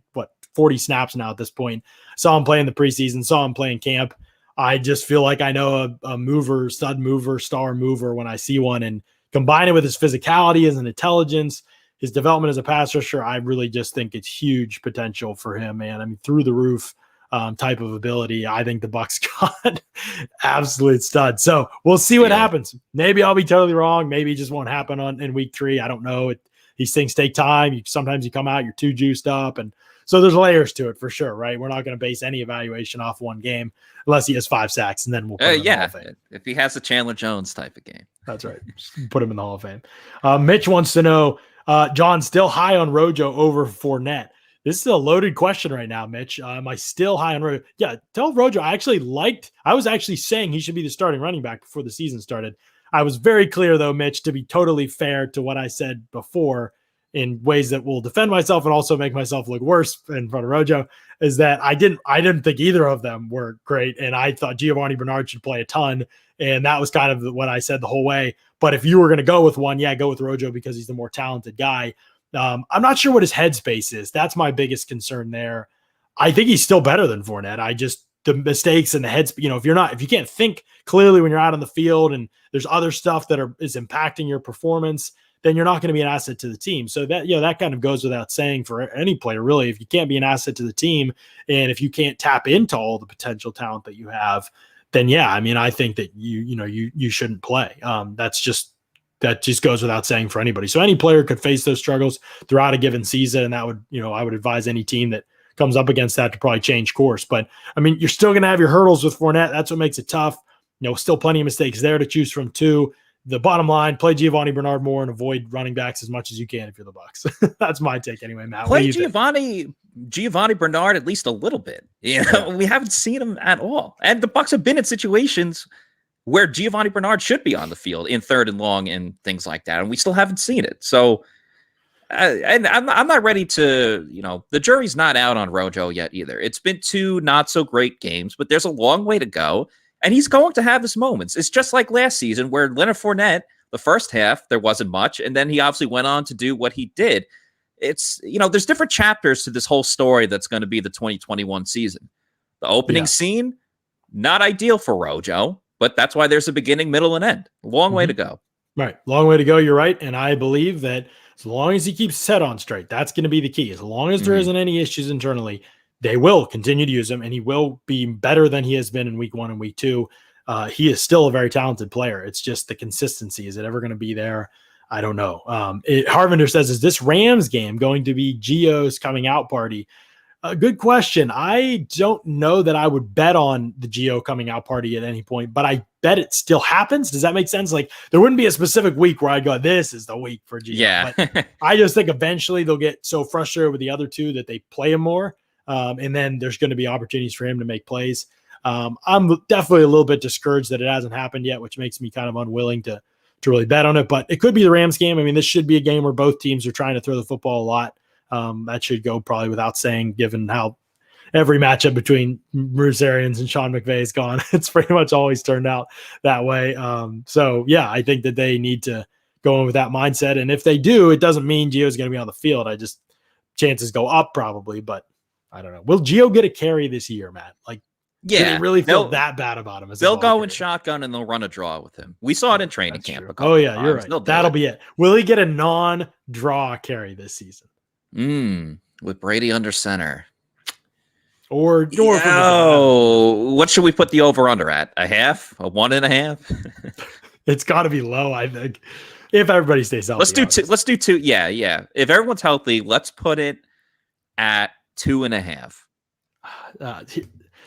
40 snaps now at this point. Saw him play in the preseason, saw him play in camp. I just feel like I know a mover, stud mover, star mover when I see one, and combine it with his physicality, his intelligence, his development as a pass rusher. I really just think it's huge potential for him, man. I mean, through the roof. Type of ability. I think the Bucs got absolute stud. So we'll see what happens. Maybe I'll be totally wrong. Maybe it just won't happen in week 3. I don't know. These things take time. Sometimes you come out, you're too juiced up. And so there's layers to it for sure, right? We're not going to base any evaluation off one game unless he has 5 sacks, and then we'll put him in the Hall of Fame. If he has a Chandler Jones type of game. That's right. Just put him in the Hall of Fame. Mitch wants to know, John, still high on Rojo over Fournette. This is a loaded question right now, Mitch. Am I still high on Rojo? Yeah, tell Rojo. I was actually saying he should be the starting running back before the season started. I was very clear, though, Mitch, to be totally fair to what I said before in ways that will defend myself and also make myself look worse in front of Rojo, is that I didn't think either of them were great. And I thought Giovanni Bernard should play a ton. And that was kind of what I said the whole way. But if you were going to go with one, go with Rojo because he's the more talented guy. I'm not sure what his headspace is. That's my biggest concern there. I think he's still better than Fournette. The mistakes and the heads, if you can't think clearly when you're out on the field and there's other stuff that is impacting your performance, then you're not going to be an asset to the team. So that kind of goes without saying for any player, really. If you can't be an asset to the team and if you can't tap into all the potential talent that you have, then I think that you shouldn't play. That just goes without saying for anybody. So any player could face those struggles throughout a given season. And that would, I would advise any team that comes up against that to probably change course. But I mean, you're still going to have your hurdles with Fournette. That's what makes it tough. Still plenty of mistakes there to choose from too. The bottom line, play Giovanni Bernard more and avoid running backs as much as you can if you're the Bucs. That's my take anyway, Matt. Play Giovanni Bernard at least a little bit. We haven't seen him at all. And the Bucs have been in situations where Giovanni Bernard should be on the field in 3rd and long and things like that. And we still haven't seen it. So, and I'm not ready to, the jury's not out on Rojo yet either. It's been 2 not so great games, but there's a long way to go. And he's going to have his moments. It's just like last season where Leonard Fournette, the first half, there wasn't much. And then he obviously went on to do what he did. It's, there's different chapters to this whole story that's going to be the 2021 season. The opening scene, not ideal for Rojo. But that's why there's a beginning, middle, and end. Long way to go. Right. Long way to go. You're right. And I believe that as long as he keeps his head on straight, that's going to be the key. As long as there isn't any issues internally, they will continue to use him, and he will be better than he has been in week 1 and week 2. He is still a very talented player. It's just the consistency. Is it ever going to be there? I don't know. Harvinder says, is this Rams game going to be Gio's coming out party? Good question. I don't know that I would bet on the Gio coming out party at any point, but I bet it still happens. Does that make sense? Like there wouldn't be a specific week where I'd go, this is the week for Gio. Yeah. But I just think eventually they'll get so frustrated with the other two that they play him more. And then there's going to be opportunities for him to make plays. I'm definitely a little bit discouraged that it hasn't happened yet, which makes me kind of unwilling to really bet on it. But it could be the Rams game. I mean, this should be a game where both teams are trying to throw the football a lot. That should go probably without saying, given how every matchup between Bruce Arians and Sean McVay is gone. It's pretty much always turned out that way. So yeah, I think that they need to go in with that mindset. And if they do, it doesn't mean Gio's going to be on the field. Chances go up probably, but I don't know. Will Gio get a carry this year, Matt? Like, yeah, did he really feel that bad about him? They'll go in shotgun and they'll run a draw with him. We saw it in training camp. Oh yeah, you're right. That'll be it. Will he get a non-draw carry this season? With Brady under center. Or what should we put the over-under at? A half? A 1.5? It's got to be low, I think. If everybody stays healthy. Let's do two. Yeah. If everyone's healthy, let's put it at 2.5.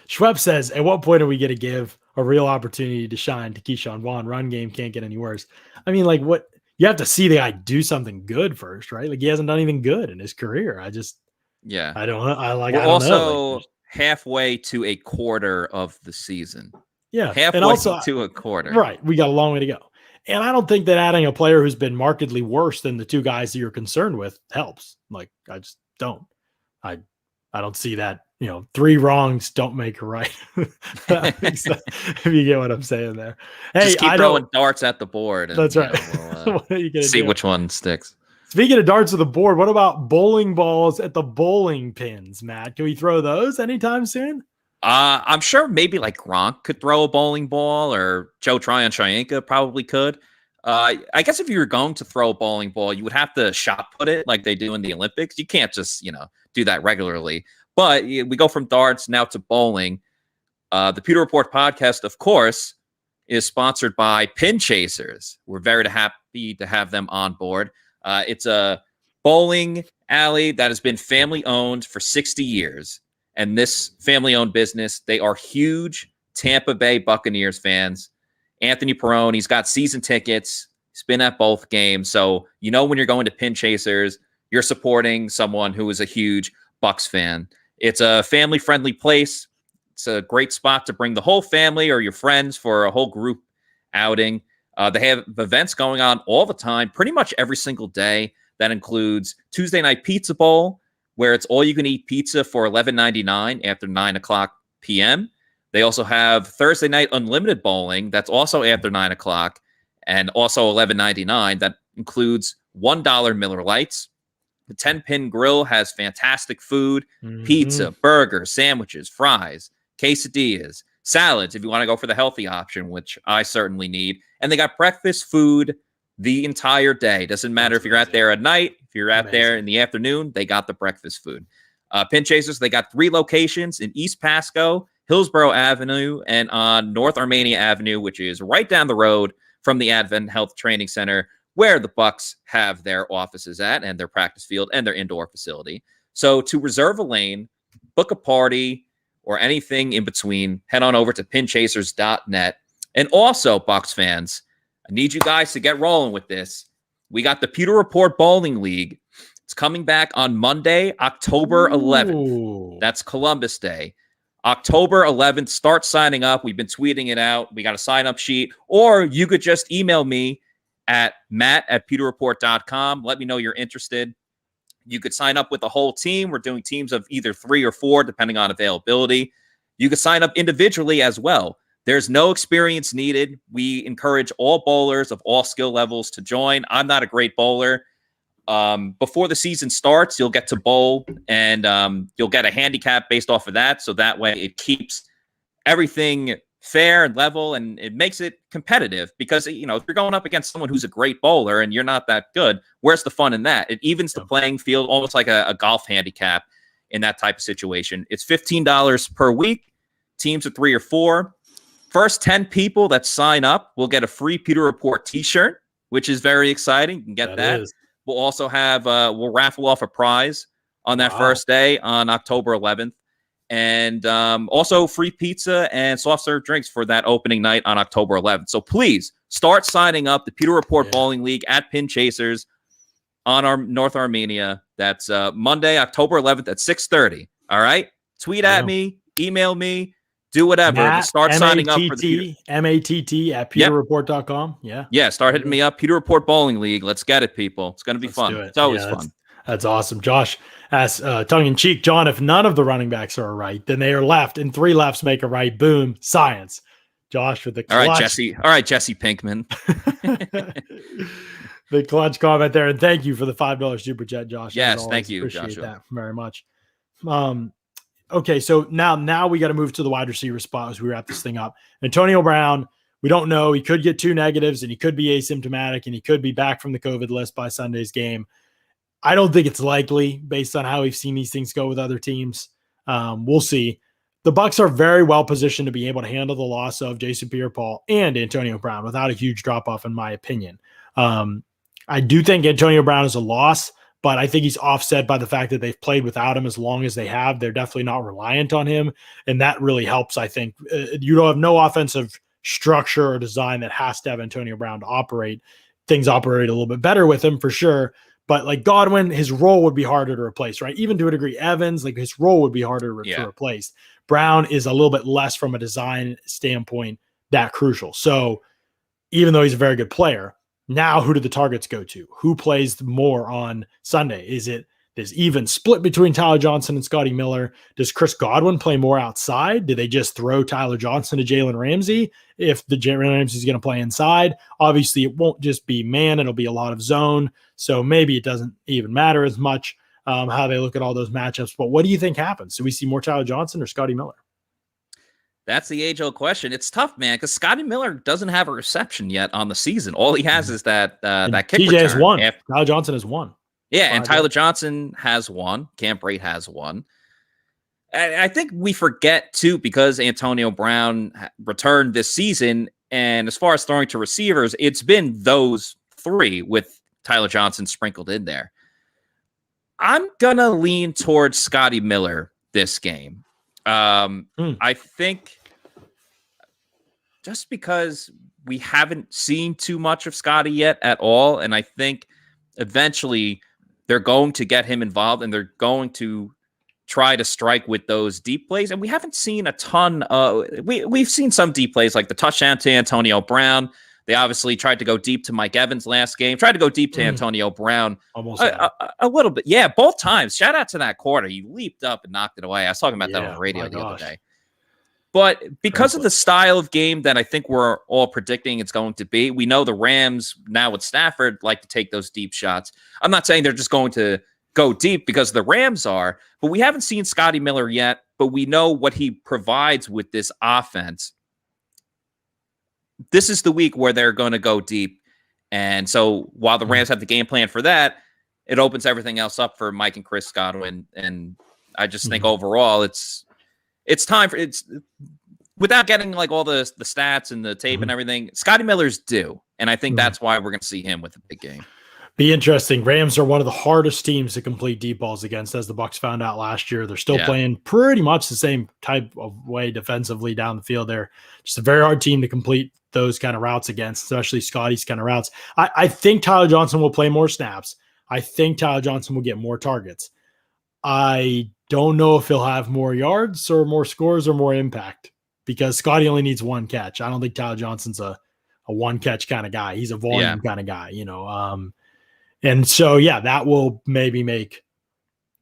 Schweb says, at what point are we going to give a real opportunity to shine to Keyshawn Vaughn? Run game can't get any worse. I mean, like, what? You have to see the guy do something good first, right? Like, he hasn't done anything good in his career. I don't know. Like, halfway to a quarter of the season. Yeah. Halfway to a quarter. Right. We got a long way to go. And I don't think that adding a player who's been markedly worse than the two guys that you're concerned with helps. Like, I just don't. I don't see that. 3 wrongs don't make a right. If you get what I'm saying there. Hey, just keep throwing darts at the board. And, that's right. What are you gonna see which one sticks. Speaking of darts at the board, what about bowling balls at the bowling pins, Matt? Can we throw those anytime soon? I'm sure maybe like Gronk could throw a bowling ball, or Joe Tryon-Shoyinka probably could. I guess if you were going to throw a bowling ball, you would have to shot put it like they do in the Olympics. You can't just, do that regularly. But we go from darts now to bowling. The Pewter Report podcast, of course, is sponsored by Pin Chasers. We're very happy to have them on board. It's a bowling alley that has been family owned for 60 years. And this family owned business, they are huge Tampa Bay Buccaneers fans. Anthony Perrone, he's got season tickets. He's been at both games. So, when you're going to Pin Chasers, you're supporting someone who is a huge Bucs fan. It's a family friendly place. It's a great spot to bring the whole family or your friends for a whole group outing. They have events going on all the time, pretty much every single day. That includes Tuesday Night Pizza Bowl, where it's all you can eat pizza for $11.99 after 9:00 p.m. They also have Thursday Night Unlimited Bowling. That's also after 9:00 and also $11.99. That includes $1 Miller Lights. The 10-pin grill has fantastic food, pizza, burgers, sandwiches, fries, quesadillas, salads if you want to go for the healthy option, which I certainly need. And they got breakfast food the entire day. Doesn't matter if you're out there at night, if you're out there in the afternoon, they got the breakfast food. Pin Chasers, they got 3 locations in East Pasco, Hillsborough Avenue, and on North Armenia Avenue, which is right down the road from the Advent Health Training Center, where the Bucs have their offices at, and their practice field, and their indoor facility. So to reserve a lane, book a party, or anything in between, head on over to pinchasers.net. And also, Bucs fans, I need you guys to get rolling with this. We got the Pewter Report Bowling League. It's coming back on Monday, October 11th. That's Columbus Day. October 11th, start signing up. We've been tweeting it out. We got a sign-up sheet. Or you could just email me at matt@pewterreport.com. Let me know you're interested. You could sign up with the whole team. We're doing teams of either 3 or 4, depending on availability. You could sign up individually as well. There's no experience needed. We encourage all bowlers of all skill levels to join. I'm not a great bowler. Before the season starts, you'll get to bowl, and you'll get a handicap based off of that. So that way it keeps everything fair and level, and it makes it competitive, because, if you're going up against someone who's a great bowler and you're not that good, where's the fun in that? It evens the playing field, almost like a golf handicap in that type of situation. It's $15 per week, teams of 3 or 4. First 10 people that sign up will get a free Pewter Report t-shirt, which is very exciting. You can get that. We'll also have, we'll raffle off a prize on that first day on October 11th. And also free pizza and soft serve drinks for that opening night on October 11th. So please start signing up. The Pewter Report Bowling League at Pin Chasers on our North Armenia. That's Monday, October 11th at 6:30. All right. Tweet at me, email me. Do whatever. Matt, Start signing up for the Matt at PeterReport.com. Yeah. Yeah. Start hitting me up. Peter Report Bowling League. Let's get it, people. It's going to be fun. It's always fun. That's awesome. Josh asks, tongue in cheek, John, if none of the running backs are right, then they are left, and 3 lefts make a right. Boom. Science. Josh with the clutch. All right, Jesse Pinkman. The clutch comment there. And thank you for the $5 super chat, Josh. Yes, thank you. Appreciate Joshua. that very much. Okay, so now we got to move to the wide receiver spot as we wrap this thing up. Antonio Brown, we don't know. He could get 2 negatives, and he could be asymptomatic, and he could be back from the COVID list by Sunday's game. I don't think it's likely based on how we've seen these things go with other teams. We'll see. The Bucs are very well positioned to be able to handle the loss of Jason Pierre-Paul and Antonio Brown without a huge drop-off, in my opinion. I do think Antonio Brown is a loss, but I think he's offset by the fact that they've played without him as long as they have. They're definitely not reliant on him, and that really helps, I think. You don't have no offensive structure or design that has to have Antonio Brown to operate. Things operate a little bit better with him for sure, but like Godwin, his role would be harder to replace, right? Even to a degree, Evans, like his role would be harder to replace. Brown is a little bit less from a design standpoint that crucial. So even though he's a very good player, now who do the targets go to? Who plays more on Sunday? Is it this even split between Tyler Johnson and Scotty Miller? Does Chris Godwin play more outside? Do they just throw Tyler Johnson to Jalen Ramsey if the Jalen Ramsey is going to play inside? Obviously, it won't just be man. It'll be a lot of zone. So maybe it doesn't even matter as much how they look at all those matchups. But what do you think happens? Do we see more Tyler Johnson or Scotty Miller? That's the age-old question. It's tough, man, because Scotty Miller doesn't have a reception yet on the season. All he has is that kick TJ has one. Tyler Johnson has one. Yeah, and Tyler Johnson has one. Cam Brate has one. I think we forget, too, because Antonio Brown returned this season, and as far as throwing to receivers, it's been those 3 with Tyler Johnson sprinkled in there. I'm going to lean towards Scotty Miller this game. I think just because we haven't seen too much of Scotty yet at all, and I think eventually they're going to get him involved and they're going to try to strike with those deep plays. And we haven't seen a ton of we've seen some deep plays like the touchdown to Antonio Brown. They obviously tried to go deep to Mike Evans last game, tried to go deep to Antonio Brown almost a little bit. Yeah, both times. Shout out to that corner. He leaped up and knocked it away. I was talking about that on the radio the other day. But because of the style of game that I think we're all predicting it's going to be, we know the Rams now with Stafford like to take those deep shots. I'm not saying they're just going to go deep because the Rams are, but we haven't seen Scotty Miller yet, but we know what he provides with this offense. This is the week where they're going to go deep. And so while the Rams have the game plan for that, it opens everything else up for Mike and Chris Godwin. And I just think overall it's time for without getting like all the stats and the tape and everything. Scotty Miller's due. And I think that's why we're going to see him with a big game. Be interesting. Rams are one of the hardest teams to complete deep balls against, as the Bucs found out last year. They're still playing pretty much the same type of way defensively down the field. They're just a very hard team to complete those kind of routes against, especially Scotty's kind of routes. I think Tyler Johnson will play more snaps. I think Tyler Johnson will get more targets. I don't know if he'll have more yards or more scores or more impact because Scotty only needs one catch. I don't think Tyler Johnson's a one catch kind of guy. He's a volume kind of guy, you know? And so, that will maybe make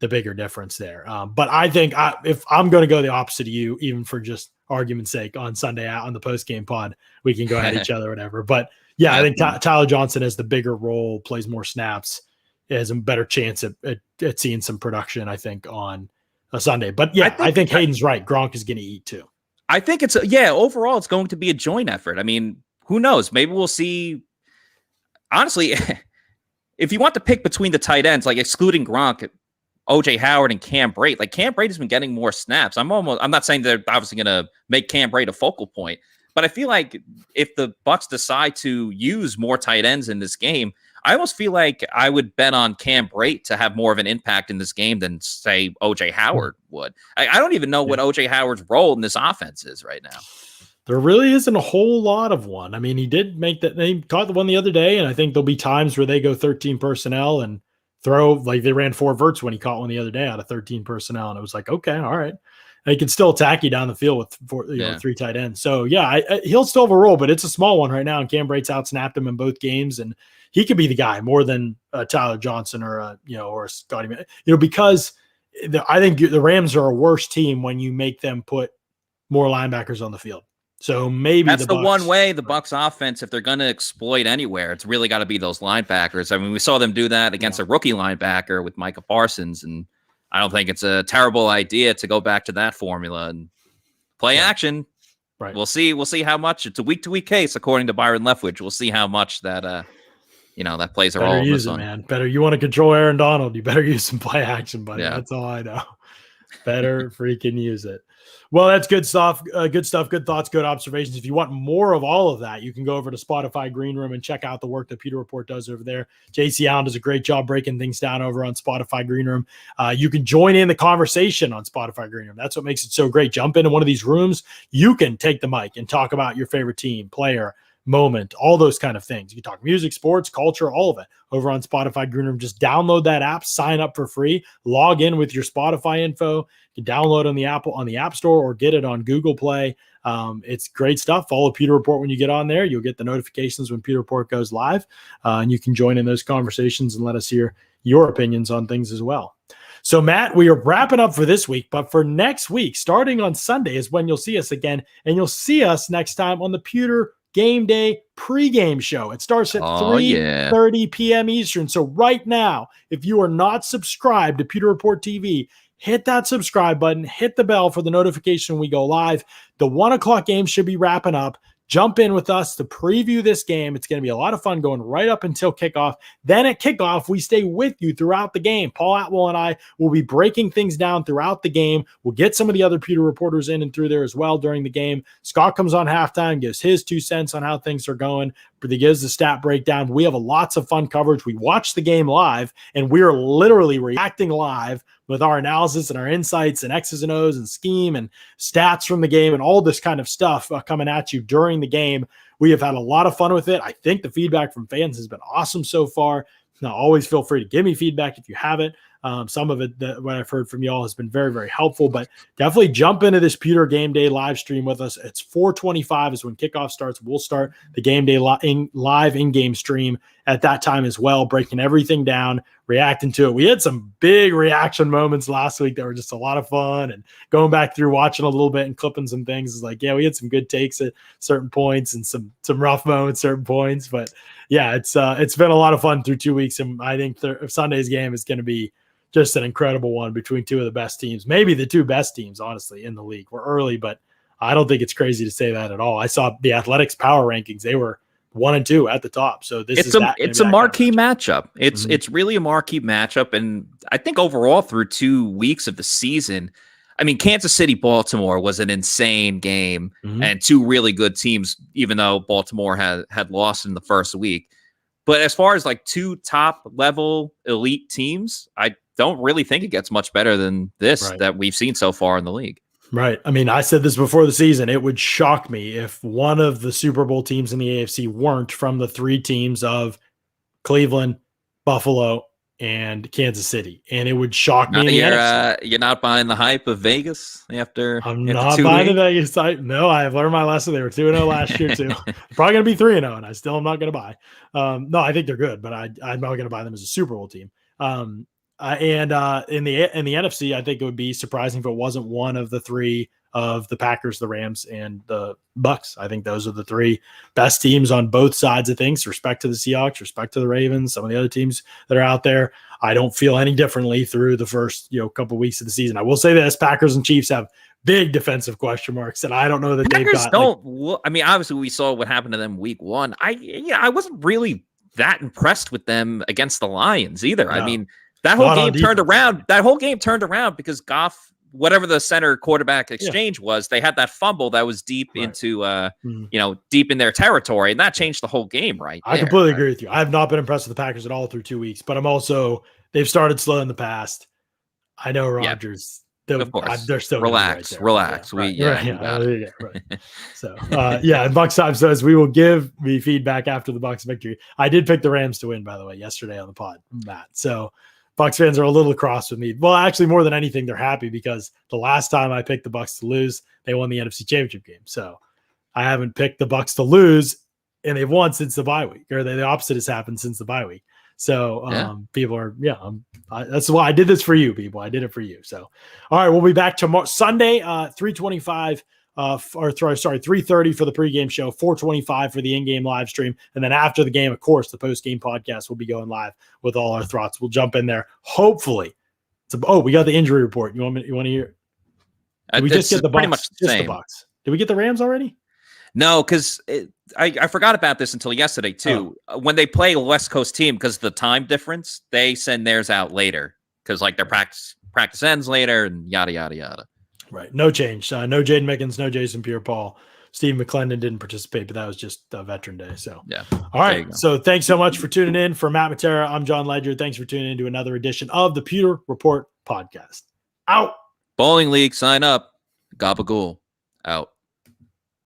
the bigger difference there. But I think if I'm going to go the opposite of you, even for just argument's sake, on Sunday on the post-game pod, we can go at each other or whatever. But I think Tyler Johnson has the bigger role, plays more snaps, has a better chance at seeing some production, I think, on a Sunday. But I think Hayden's right. Gronk is going to eat too. I think overall it's going to be a joint effort. I mean, who knows? Maybe we'll see. Honestly, if you want to pick between the tight ends, like excluding Gronk, OJ Howard and Cam Brate, like Cam Brate has been getting more snaps. I'm not saying they're obviously going to make Cam Brate a focal point, but I feel like if the Bucs decide to use more tight ends in this game, I almost feel like I would bet on Cam Brate to have more of an impact in this game than, say, OJ Howard would. I don't even know what OJ Howard's role in this offense is right now. There really isn't a whole lot of one. I mean, he did make that. They caught the one the other day, and I think there'll be times where they go 13 personnel and throw, like they ran 4 verts when he caught one the other day out of 13 personnel, and it was like, okay, all right. He can still attack you down the field with 3 tight ends. So he'll still have a role, but it's a small one right now. And Cam Brate's out snapped him in both games, and he could be the guy more than Tyler Johnson or or Scotty, because I think the Rams are a worse team when you make them put more linebackers on the field. So maybe that's the Bucs, one way the Bucs offense, if they're going to exploit anywhere, it's really got to be those linebackers. I mean, we saw them do that against a rookie linebacker with Micah Parsons, and I don't think it's a terrible idea to go back to that formula and play action. Right. We'll see. We'll see how much. It's a week-to-week case, according to Byron Leftwich. We'll see how much that that plays a role. Better use it, man. Better. You want to control Aaron Donald, you better use some play action, buddy. Yeah. That's all I know. Better freaking use it. Well, that's good stuff. Good stuff. Good thoughts. Good observations. If you want more of all of that, you can go over to Spotify Green Room and check out the work that Pewter Report does over there. JC Allen does a great job breaking things down over on Spotify Green Room. You can join in the conversation on Spotify Green Room. That's what makes it so great. Jump into one of these rooms. You can take the mic and talk about your favorite team, player, moment, all those kind of things. You can talk music, sports, culture, all of it over on Spotify Green Room. Just download that app, sign up for free, log in with your Spotify info. You can download on the App Store or get it on Google Play. It's great stuff. Follow Pewter Report when you get on there. You'll get the notifications when Pewter Report goes live, and you can join in those conversations and let us hear your opinions on things as well. So, Matt, we are wrapping up for this week, but for next week, starting on Sunday is when you'll see us again, and you'll see us next time on the Pewter Game Day pregame show. It starts at 3:30 p.m. Eastern. So right now, if you are not subscribed to Pewter Report TV, hit that subscribe button, hit the bell for the notification when we go live. The 1 o'clock game should be wrapping up. Jump in with us to preview this game. It's going to be a lot of fun going right up until kickoff. Then at kickoff, we stay with you throughout the game. Paul Atwell and I will be breaking things down throughout the game. We'll get some of the other Pewter reporters in and through there as well during the game. Scott comes on halftime, gives his 2 cents on how things are going. He gives the stat breakdown. We have lots of fun coverage. We watch the game live, and we are literally reacting live with our analysis and our insights and X's and O's and scheme and stats from the game and all this kind of stuff coming at you during the game. We have had a lot of fun with it. I think the feedback from fans has been awesome so far. Now, always feel free to give me feedback if you have it. Some of it, what I've heard from y'all has been very, very helpful, but definitely jump into this Pewter Game Day live stream with us. It's 4:25 is when kickoff starts. We'll start the Game Day live in-game stream at that time as well, breaking everything down, reacting to it. We had some big reaction moments last week that were just a lot of fun, and going back through watching a little bit and clipping some things is like, yeah, we had some good takes at certain points and some rough moments at certain points, but yeah, it's been a lot of fun through 2 weeks, and I think Sunday's game is going to be just an incredible one between 2 of the best teams, maybe the 2 best teams, honestly, in the league. We're early, but I don't think it's crazy to say that at all. I saw the Athletics power rankings; they were 1 and 2 at the top. So it's a marquee matchup. It's really a marquee matchup, and I think overall through 2 weeks of the season, I mean, Kansas City, Baltimore was an insane game, and 2 really good teams, even though Baltimore had lost in the first week. But as far as like 2 top level elite teams, I don't really think it gets much better than this that we've seen so far in the league. Right. I mean, I said this before the season. It would shock me if one of the Super Bowl teams in the AFC weren't from the 3 teams of Cleveland, Buffalo, and Kansas City. And it would shock me. You're not buying the hype of Vegas after I'm not buying the Vegas hype. No, I have learned my lesson. They were 2-0 last year too. Probably going to be 3-0, and I still am not going to buy. No, I think they're good, but I'm not going to buy them as a Super Bowl team. And in the NFC, I think it would be surprising if it wasn't one of the 3 of the Packers, the Rams, and the Bucs. I think those are the 3 best teams on both sides of things. Respect to the Seahawks, respect to the Ravens, some of the other teams that are out there. I don't feel any differently through the first couple of weeks of the season. I will say this: Packers and Chiefs have big defensive question marks, and I don't know that Packers they've got. I mean, obviously we saw what happened to them week 1. I wasn't really that impressed with them against the Lions either. No. I mean, that whole game turned around. That whole game turned around because Goff, whatever the center quarterback exchange was, they had that fumble that was deep into, deep in their territory, and that changed the whole game. Right. I completely agree with you. I have not been impressed with the Packers at all through 2 weeks, but they've started slow in the past. I know Rodgers. Of course. They're still relax. Yeah, right. Right. So, and Bucs Time says we will give me feedback after the Bucs victory. I did pick the Rams to win, by the way, yesterday on the pod, Matt. So, Bucs fans are a little cross with me. Well, actually, more than anything, they're happy because the last time I picked the Bucs to lose, they won the NFC Championship game. So I haven't picked the Bucs to lose, and they've won since the bye week, or the opposite has happened since the bye week. So people are, that's why I did this for you, people. I did it for you. So, all right, we'll be back tomorrow, Sunday, 3:25. 3:30 for the pregame show, 4:25 for the in-game live stream. And then after the game, of course, the post-game podcast will be going live with all our thoughts. We'll jump in there. Hopefully. We got the injury report. You want to hear? Did we just get the Bucs? Pretty much the same. The Bucs. Did we get the Rams already? No, because I forgot about this until yesterday, too. When they play a West Coast team, because of the time difference, they send theirs out later because their practice ends later and yada, yada, yada. Right. No change. No Jaden Mickens, no Jason Pierre-Paul. Steve McClendon didn't participate, but that was just Veteran Day. So, yeah. All right. So thanks so much for tuning in. For Matt Matera, I'm John Ledger. Thanks for tuning in to another edition of the Pewter Report podcast. Out. Bowling League, sign up. Gabagool. Out.